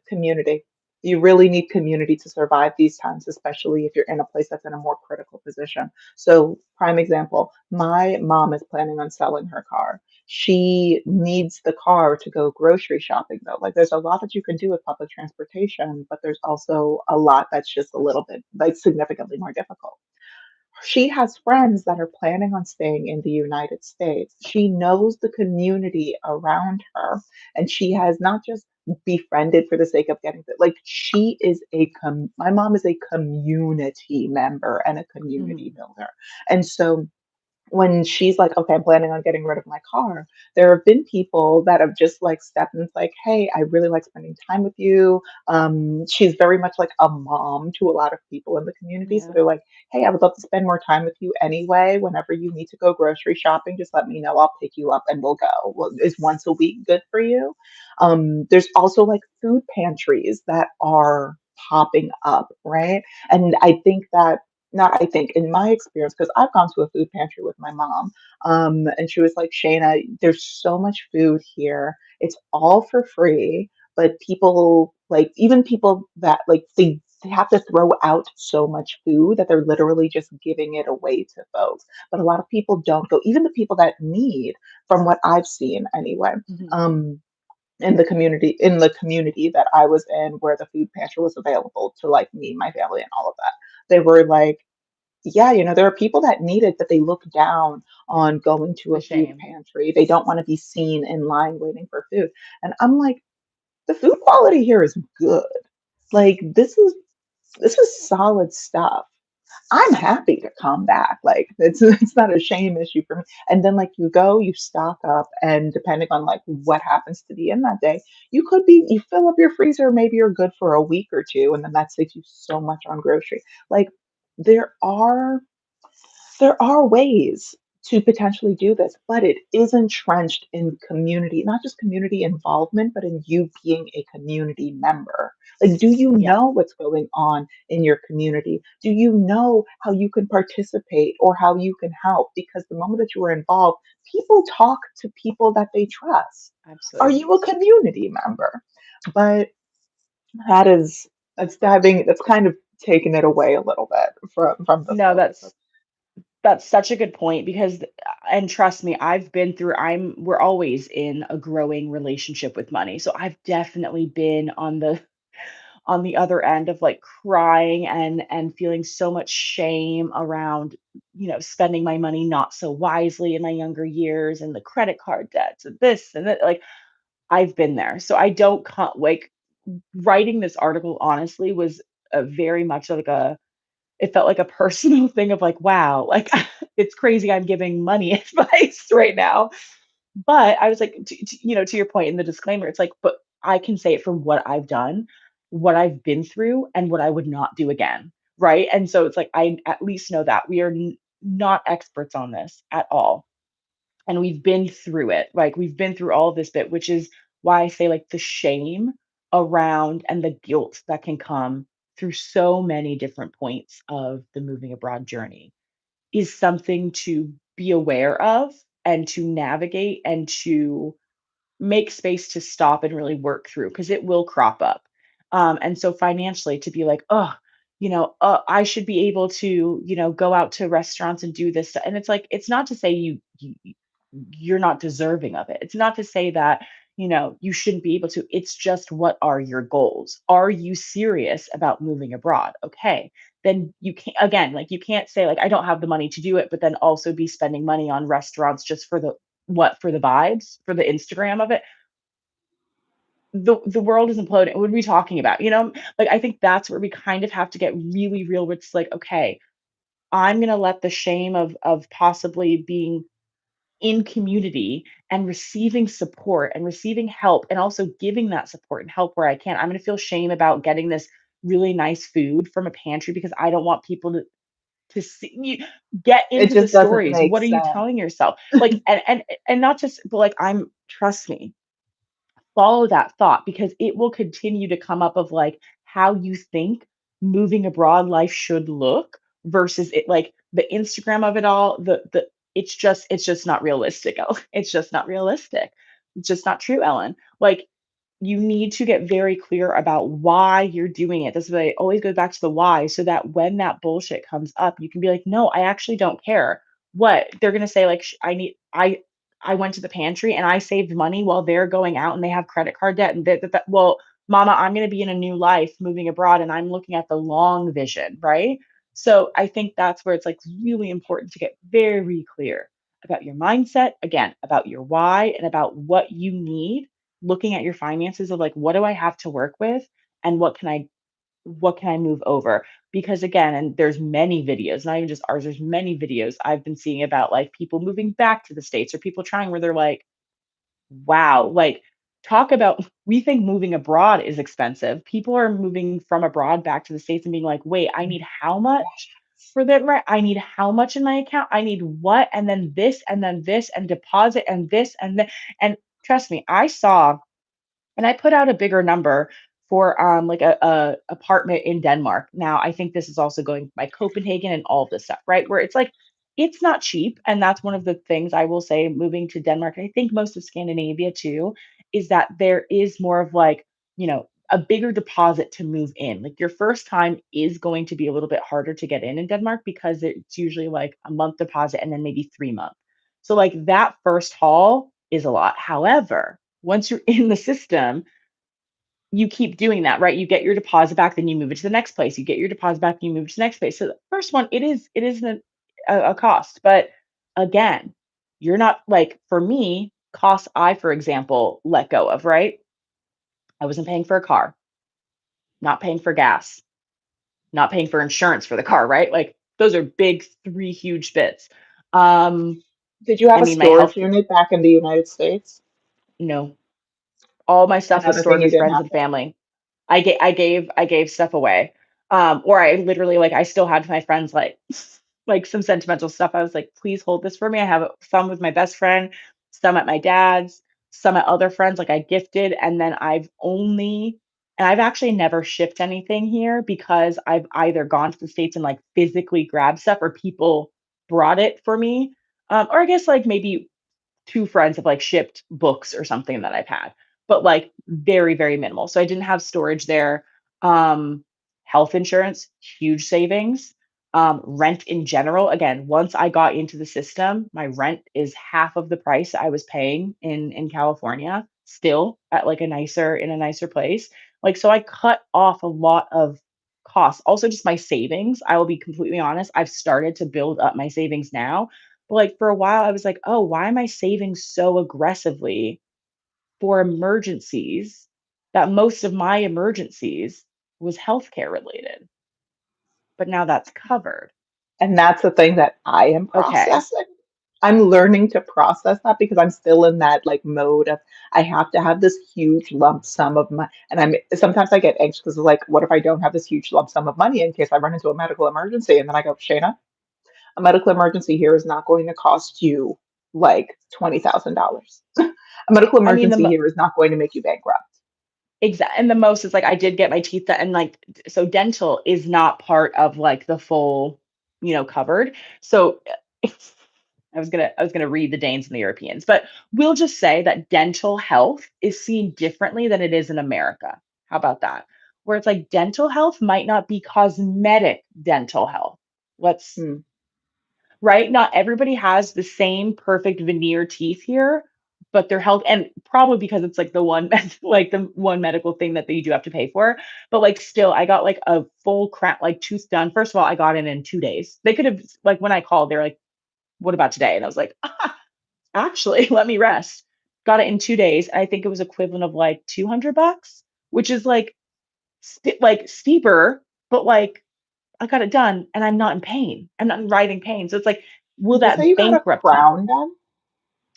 community. You really need community to survive these times, especially if you're in a place that's in a more critical position. So, prime example, my mom is planning on selling her car. She needs the car to go grocery shopping though. Like there's a lot that you can do with public transportation, but there's also a lot that's just a little bit like significantly more difficult. She has friends that are planning on staying in the United States. She knows the community around her, and she has not just befriended for the sake of getting it. Like she is my mom is a community member and a community Mhm. builder. And so when she's like, okay, I'm planning on getting rid of my car, there have been people that have just like stepped in, it's like, hey, I really like spending time with you. She's very much like a mom to a lot of people in the community. So Yeah. they're like, hey, I would love to spend more time with you anyway. Whenever you need to go grocery shopping, just let me know. I'll pick you up and we'll go. Well, is once a week good for you? There's also like food pantries that are popping up, right? And I think that not I think in my experience, because I've gone to a food pantry with my mom, and she was like, Shayna, there's so much food here. It's all for free, but people like even people that like they have to throw out so much food that they're literally just giving it away to folks. But a lot of people don't go, even the people that need, from what I've seen anyway. Mhm. Um, in the community that I was in where the food pantry was available to like me, my family, and all of that. They were like, yeah, there are people that need it, but they look down on going to The a food shame. pantry. They don't want to be seen in line waiting for food. And I'm like, the food quality here is good. Like this is solid stuff. I'm happy to come back. Like it's not a shame issue for me. And then like you go, you stock up, and depending on like what happens to be in that day, you fill up your freezer. Maybe you're good for a week or two, and then that saves you so much on grocery. Like there are there are ways to potentially do this, but it is entrenched in community, not just community involvement, but in you being a community member. Like, do you Yeah, know what's going on in your community? Do you know how you can participate or how you can help? Because the moment that you are involved, people talk to people that they trust. Are absolutely. you a community member? But that is that's kind of taking it away a little bit from the No, focus of. that's such a good point because and trust me, we're always in a growing relationship with money. So I've definitely been on the other end of like crying and feeling so much shame around, spending my money not so wisely in my younger years and the credit card debts and this and that. Like I've been there. So I don't like writing this article honestly was a very much like a it felt like a personal thing of like, wow, like it's crazy I'm giving money advice right now. But I was like, to your point in the disclaimer, it's like, but I can say it from what I've done, what I've been through, and what I would not do again. Right. And so it's like, I at least know that we are not experts on this at all. And we've been through it. Like we've been through all of this bit, which is why I say like the shame around and the guilt that can come through so many different points of the moving abroad journey is something to be aware of and to navigate and to make space to stop and really work through because it will crop up. And so financially to be like, oh, I should be able to, go out to restaurants and do this. And it's like, it's not to say you're not deserving of it. It's not to say that, you shouldn't be able to. It's just what are your goals? Are you serious about moving abroad? Okay. Then you can't again, like you can't say like I don't have the money to do it, but then also be spending money on restaurants just for the vibes, for the Instagram of it. The world is imploding. What are we talking about? Like I think that's where we kind of have to get really real with it's like, okay, I'm gonna let the shame of possibly being in community and receiving support and receiving help and also giving that support and help where I can. I'm going to feel shame about getting this really nice food from a pantry because I don't want people to see you get It into the just doesn't stories. make What are you sense. telling yourself? Like and not just but like trust me, follow that thought because it will continue to come up of like how you think moving abroad life should look versus it like the Instagram of it all the it's just not realistic. It's just not realistic. It's just not true, Ellen. Like you need to get very clear about why you're doing it. That's why I always go back to the why so that when that bullshit comes up, you can be like, no, I actually don't care. What they're gonna say, like, I went to the pantry and I saved money while they're going out and they have credit card debt and that. Well, mama, I'm gonna be in a new life moving abroad and I'm looking at the long vision, right? So I think that's where it's like really important to get very clear about your mindset, again, about your why and about what you need looking at your finances of like what do I have to work with and what can I move over because again and there's many videos not even just ours there's many videos I've been seeing about like people moving back to the states or people trying where they're like wow like talk about we think moving abroad is expensive people are moving from abroad back to the states and being like wait I need how much for that right I need how much in my account I need what and then this and deposit and this and then and trust me I saw and I put out a bigger number for, like a apartment in Denmark. Now, I think this is also going by Copenhagen and all of this stuff, right? Where it's like, it's not cheap, and that's one of the things I will say moving to Denmark, I think most of Scandinavia too, is that there is more of like, a bigger deposit to move in. Like your first time is going to be a little bit harder to get in Denmark because it's usually like a month deposit and then maybe 3 months. So like that first haul is a lot. However, once you're in the system, you keep doing that, right? You get your deposit back, then you move it to the next place. You get your deposit back, and you move it to the next place. So the first one, it is a cost, but again, you're not like for me, costs I, for example, let go of, right? I wasn't paying for a car, not paying for gas, not paying for insurance for the car, right? Like those are big three huge bits. Um, Did you I have a mean, my storage health, unit back in the United States? no, all my stuff was Another thing stored you with didn't friends have and to. family. I gave stuff away. Or I literally like I still had my friends like like some sentimental stuff. I was like, please hold this for me. I have some with my best friend, some at my dad's, some at other friends, like I gifted, and then I've actually never shipped anything here because I've either gone to the States and like physically grabbed stuff or people brought it for me. Or I guess like maybe two friends have like shipped books or something that I've had, but like very, very minimal. So I didn't have storage there. Health insurance, huge savings. Rent in general, again, once I got into the system, my rent is half of the price I was paying in California, still at like a nicer place. Like, so I cut off a lot of costs. Also, just my savings. I will be completely honest. I've started to build up my savings now. But like for a while, I was like, oh, why am I saving so aggressively for emergencies that most of my emergencies was healthcare related? But now that's covered. And that's the thing that I am Okay. processing. I'm learning to process that because I'm still in that like mode of I have to have this huge lump sum of money. And I'm sometimes I get anxious because like, what if I don't have this huge lump sum of money in case I run into a medical emergency? And then I go, Shayna, a medical emergency here is not going to cost you like $20,000. A medical I mean, emergency here is not going to make you bankrupt. exact and the most is like I did get my teeth done and like so dental is not part of like the full, covered. So I was gonna read the Danes and the Europeans, but we'll just say that dental health is seen differently than it is in America. How about that? Where it's like dental health might not be cosmetic dental health. Let's Hmm. Right? Not everybody has the same perfect veneer teeth here, but their health and probably because it's like the one like the one medical thing that you do have to pay for. But like still, I got like a full crap like tooth done. First of all, I got it in 2 days. They could have like when I called, they're like, "What about today?" And I was like, actually, let me rest. Got it in 2 days. I think it was equivalent of like $200, which is like like steeper, but like I got it done and I'm not in pain. I'm not in writhing pain. So it's like, will Did you say that you got a bankrupt me? crown done?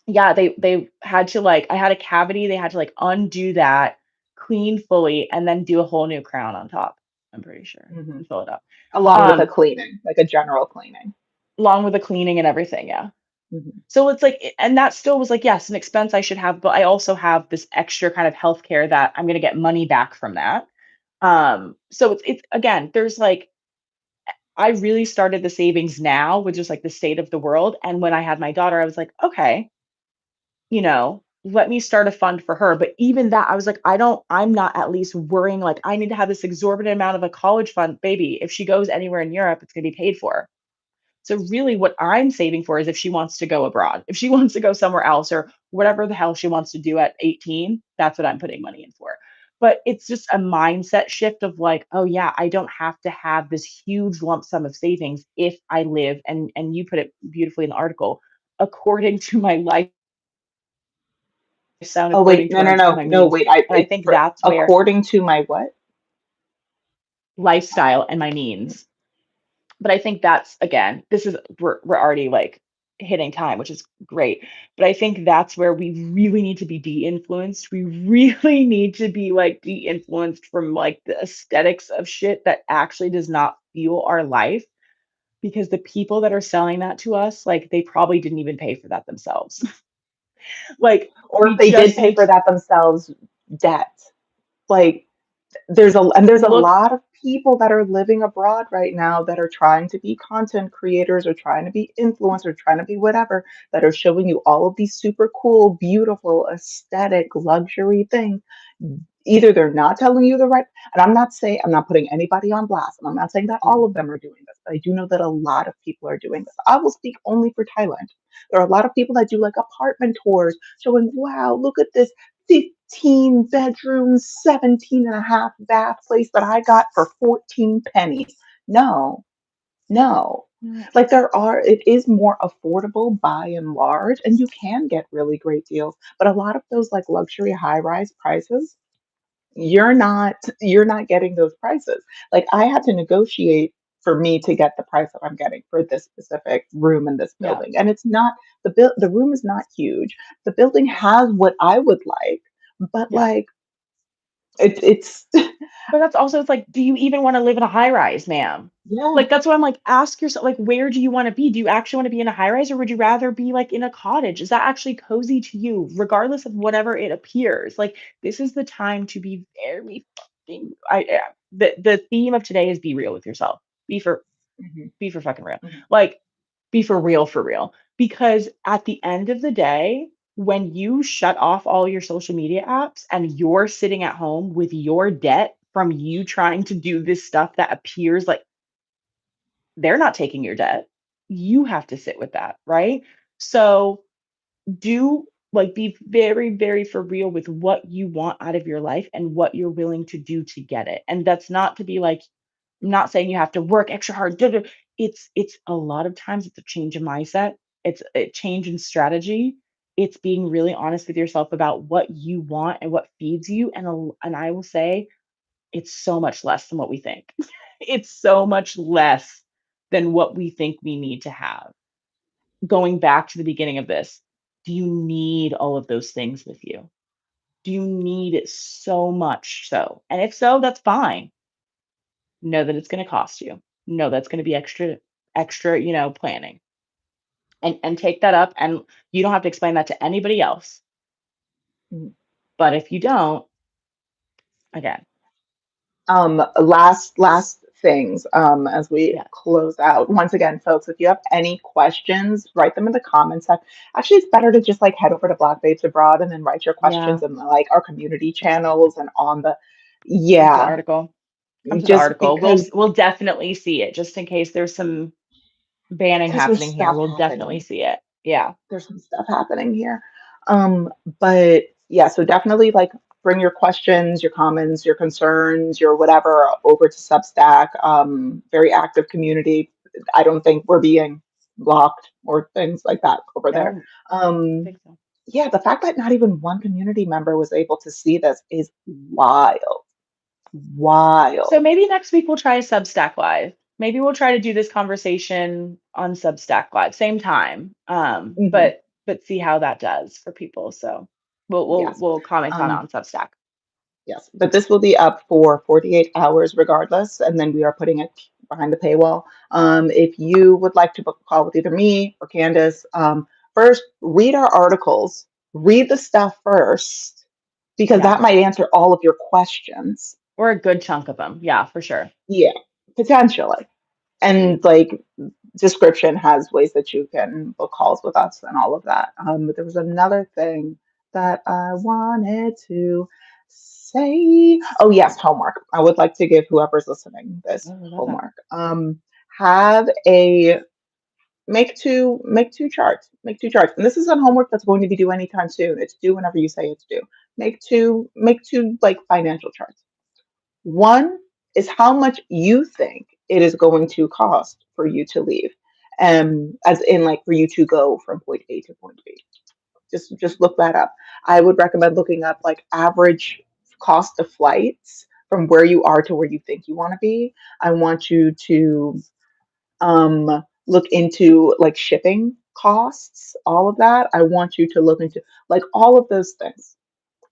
Yeah, they had to like I had a cavity, they had to like undo that, clean fully, and then do a whole new crown on top. I'm pretty sure Hmm. and fill it up. Along with a Um, cleaning, like a general cleaning. Along with the cleaning and everything, yeah. Hmm. So it's like, and that still was like, yes, an expense I should have, but I also have this extra kind of healthcare that I'm gonna get money back from that. So it's again, there's like I really started the savings now with just like the state of the world. And when I had my daughter, I was like, okay, let me start a fund for her. But even that, I was like, I'm not at least worrying like I need to have this exorbitant amount of a college fund. Baby, if she goes anywhere in Europe, it's going to be paid for. So really what I'm saving for is if she wants to go abroad, if she wants to go somewhere else or whatever the hell she wants to do at 18, that's what I'm putting money in for. But it's just a mindset shift of like, oh yeah, I don't have to have this huge lump sum of savings if I live and you put it beautifully in the article, according to my lifestyle, Oh wait, according to no, what no, I'm no, my no, means. wait. I And I think for that's where according to my what? lifestyle and my means. But I think that's again, this is we're already like hitting time, which is great. But I think that's where we really need to be de-influenced. We really need to be like de-influenced from like the aesthetics of shit that actually does not fuel our life because the people that are selling that to us, like they probably didn't even pay for that themselves. Like Or if we they did just pay need for to that themselves, debt. Like there's a look, lot of people that are living abroad right now that are trying to be content creators or trying to be influencers, trying to be whatever, that are showing you all of these super cool, beautiful, aesthetic, luxury things. Either they're not telling you the right, and I'm not putting anybody on blast, and I'm not saying that all mm, of them are doing this, but I do know that a lot of people are doing this. I will speak only for Thailand. There are a lot of people that do like apartment tours showing, wow, look at this 15 bedroom, 17 and a half bath place that I got for 14 pennies. No, no. no, Like it is more affordable by and large, and you can get really great deals. But a lot of those like luxury high rise prices, you're not getting those prices. Like I had to negotiate for me to get the price that I'm getting for this specific room in this yeah, building. And it's not the room is not huge. The building has what I would like, but yeah. like it's But that's also it's like, do you even wanna live in a high rise, ma'am? yeah. Like, that's why I'm like, ask yourself, like, where do you wanna be? Do you actually wanna be in a high rise or would you rather be, like, in a cottage? Is that actually cozy to you, regardless of whatever it appears? Like, this is the time to be very fucking the theme of today is be real with yourself. Be for Mhm, be for fucking real. mhm. Like, be for real. Because at the end of the day, when you shut off all your social media apps and you're sitting at home with your debt from you trying to do this stuff that appears like they're not taking your debt, you have to sit with that, right? So do Like, be very, very for real with what you want out of your life and what you're willing to do to get it. And that's not to be like, I'm not saying you have to work extra hard. Duh, duh. It's a lot of times it's a change in mindset. It's a change in strategy. It's being really honest with yourself about what you want and what feeds you. And I will say it's so much less than what we think. It's so much less than what we think we need to have. Going back to the beginning of this, do you need all of those things with you? Do you need it so much so? And if so, that's fine. Know that it's gonna cost you. Know that's gonna be extra, planning. And take that up, and you don't have to explain that to anybody else. Mhm. But if you don't, again, Last things as we yeah, close out. Once again, folks, if you have any questions, write them in the comments section. Actually, it's better to just like head over to Black Babes Abroad and then write your yeah, questions in like our community channels and on the come to the yeah, article. Come to the just article. We'll because we'll definitely see it just in case there's some banning there's happening here. stuff We'll definitely happening. see it. Yeah, There's some stuff happening here. But yeah, so definitely like bring your questions, your comments, your concerns, your whatever over to Substack. Very active community. I don't think we're being blocked or things like that over there. no, I Um, think so. yeah, the fact that not even one community member was able to see this is wild, So wild. maybe next week we'll try a Substack Live. Maybe we'll try to do this conversation on Substack Live, same time. Mhm. But see how that does for people. So we'll we'll Yes. we'll comment on it Um, on Substack. Yes, but this will be up for 48 hours regardless, and then we are putting it behind the paywall. If you would like to book a call with either me or Candace, first read our articles, read the stuff first, because Yeah. that might answer all of your questions. Or a good chunk of them. Yeah, for sure. Yeah, potentially. And like description has ways that you can book calls with us and all of that. But there was another thing that I wanted to say. Oh yes, homework. I would like to give whoever's listening this Oh, I love that. homework. Have a make two charts. Make two charts. And this isn't homework that's going to be due anytime soon. It's due whenever you say it's due. Make two like financial charts. One is how much you think it is going to cost for you to leave, as in like for you to go from point A to point B. Just look that up. I would recommend looking up like average cost of flights from where you are to where you think you want to be. I want you to look into like shipping costs, all of that. I want you to look into like all of those things,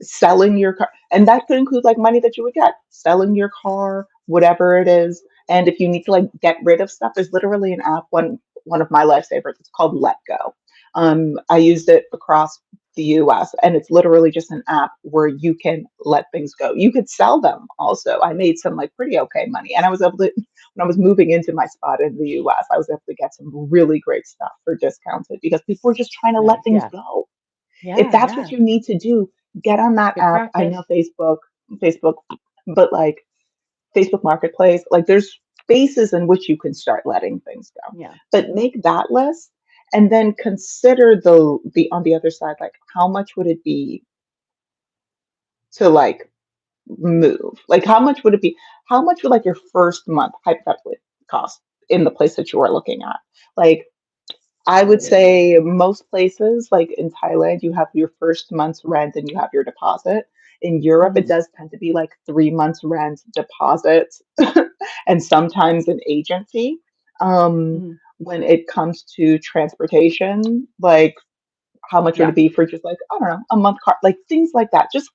selling your car, and that could include like money that you would get selling your car, whatever it is. And if you need to like get rid of stuff, there's literally an app, one of my lifesavers, it's called Let Go. I used it across the US, and it's literally just an app where you can let things go. You could sell them also. I made some like pretty okay money, and I was able to, when I was moving into my spot in the US, I was able to get some really great stuff for discounted because people were just trying to let Nice. things Yeah. go. If Yeah. that's what Yeah. you need to do, get on that Good app. I practice. know Facebook, but like Facebook Marketplace, like there's spaces in which you can start letting things go. Yeah. But make that list and then consider the on the other side, like how much would it be to like move? Like how much would it be? How much would like your first month hypothetically cost in the place that you are looking at? Like I would say most places, like in Thailand, you have your first month's rent and you have your deposit. In Europe, it Hmm. does tend to be like 3 months rent, deposit, and sometimes an agent fee. Um, Hmm. when it comes to transportation, like how much would Yeah. it be for just like, I don't know, a month car, like things like that. Just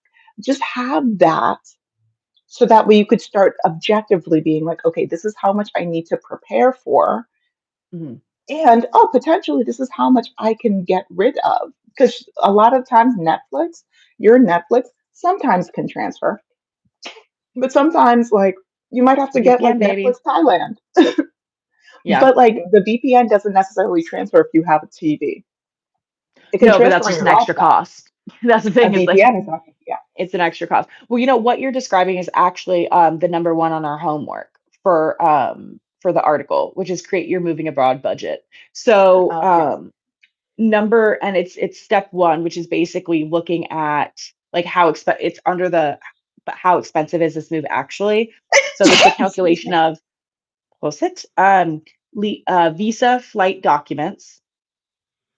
have that so that way you could start objectively being like, okay, this is how much I need to prepare for, Hmm. and oh, potentially this is how much I can get rid of. Because a lot of times Netflix, your Netflix sometimes can transfer, but sometimes like you might have to get like VPN, Netflix baby. Thailand. Yeah. But like the VPN doesn't necessarily transfer if you have a TV. It can No, but that's transfer on just your an extra laptop. cost. That's the A thing. It's like VPN is not, yeah. it's an extra cost. Well, what you're describing is actually the number one on our homework for the article, which is create your moving abroad budget. So Yes. number, and it's step one, which is basically looking at like it's under the, but how expensive is this move actually? So the quick Excuse calculation me. of close it, visa, flight documents,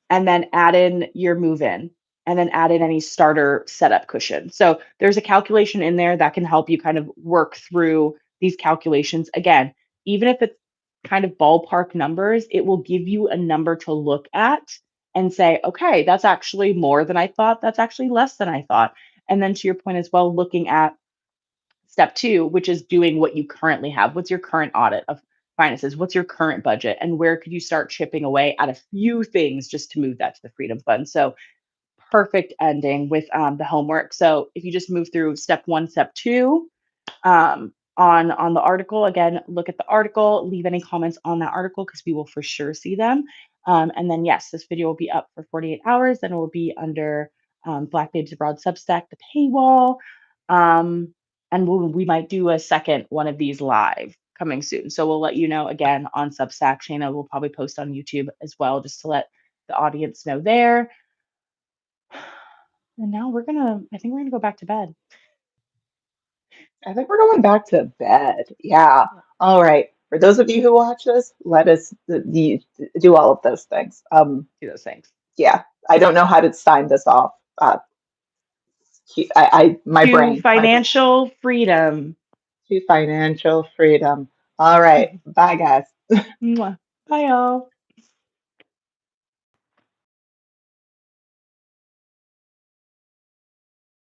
and then add in your move in, and then add in any starter setup cushion. So there's a calculation in there that can help you kind of work through these calculations. Again, even if it's kind of ballpark numbers, it will give you a number to look at and say, okay, that's actually more than I thought. That's actually less than I thought. And then to your point as well, looking at step two, which is doing what you currently have. What's your current audit of finances? What's your current budget? And where could you start chipping away at a few things just to move that to the freedom fund? So, perfect ending with the homework. So, if you just move through step one, step two, on the article, again, look at the article, leave any comments on that article because we will for sure see them. And then, yes, this video will be up for 48 hours. Then it will be under Black Babes Abroad Substack, the paywall. Um, and we might do a second one of these live coming soon. So we'll let you know again on Substack. Shayna will probably post on YouTube as well, just to let the audience know there. And now I think we're gonna go back to bed. I think we're going back to bed. Yeah. Yeah, All right. For those of you who watch this, let us do all of those things. do those things. Yeah. I don't know how to sign this off. My To brain, financial freedom. to financial freedom. All right. Bye, guys. Mwah. Bye, y'all.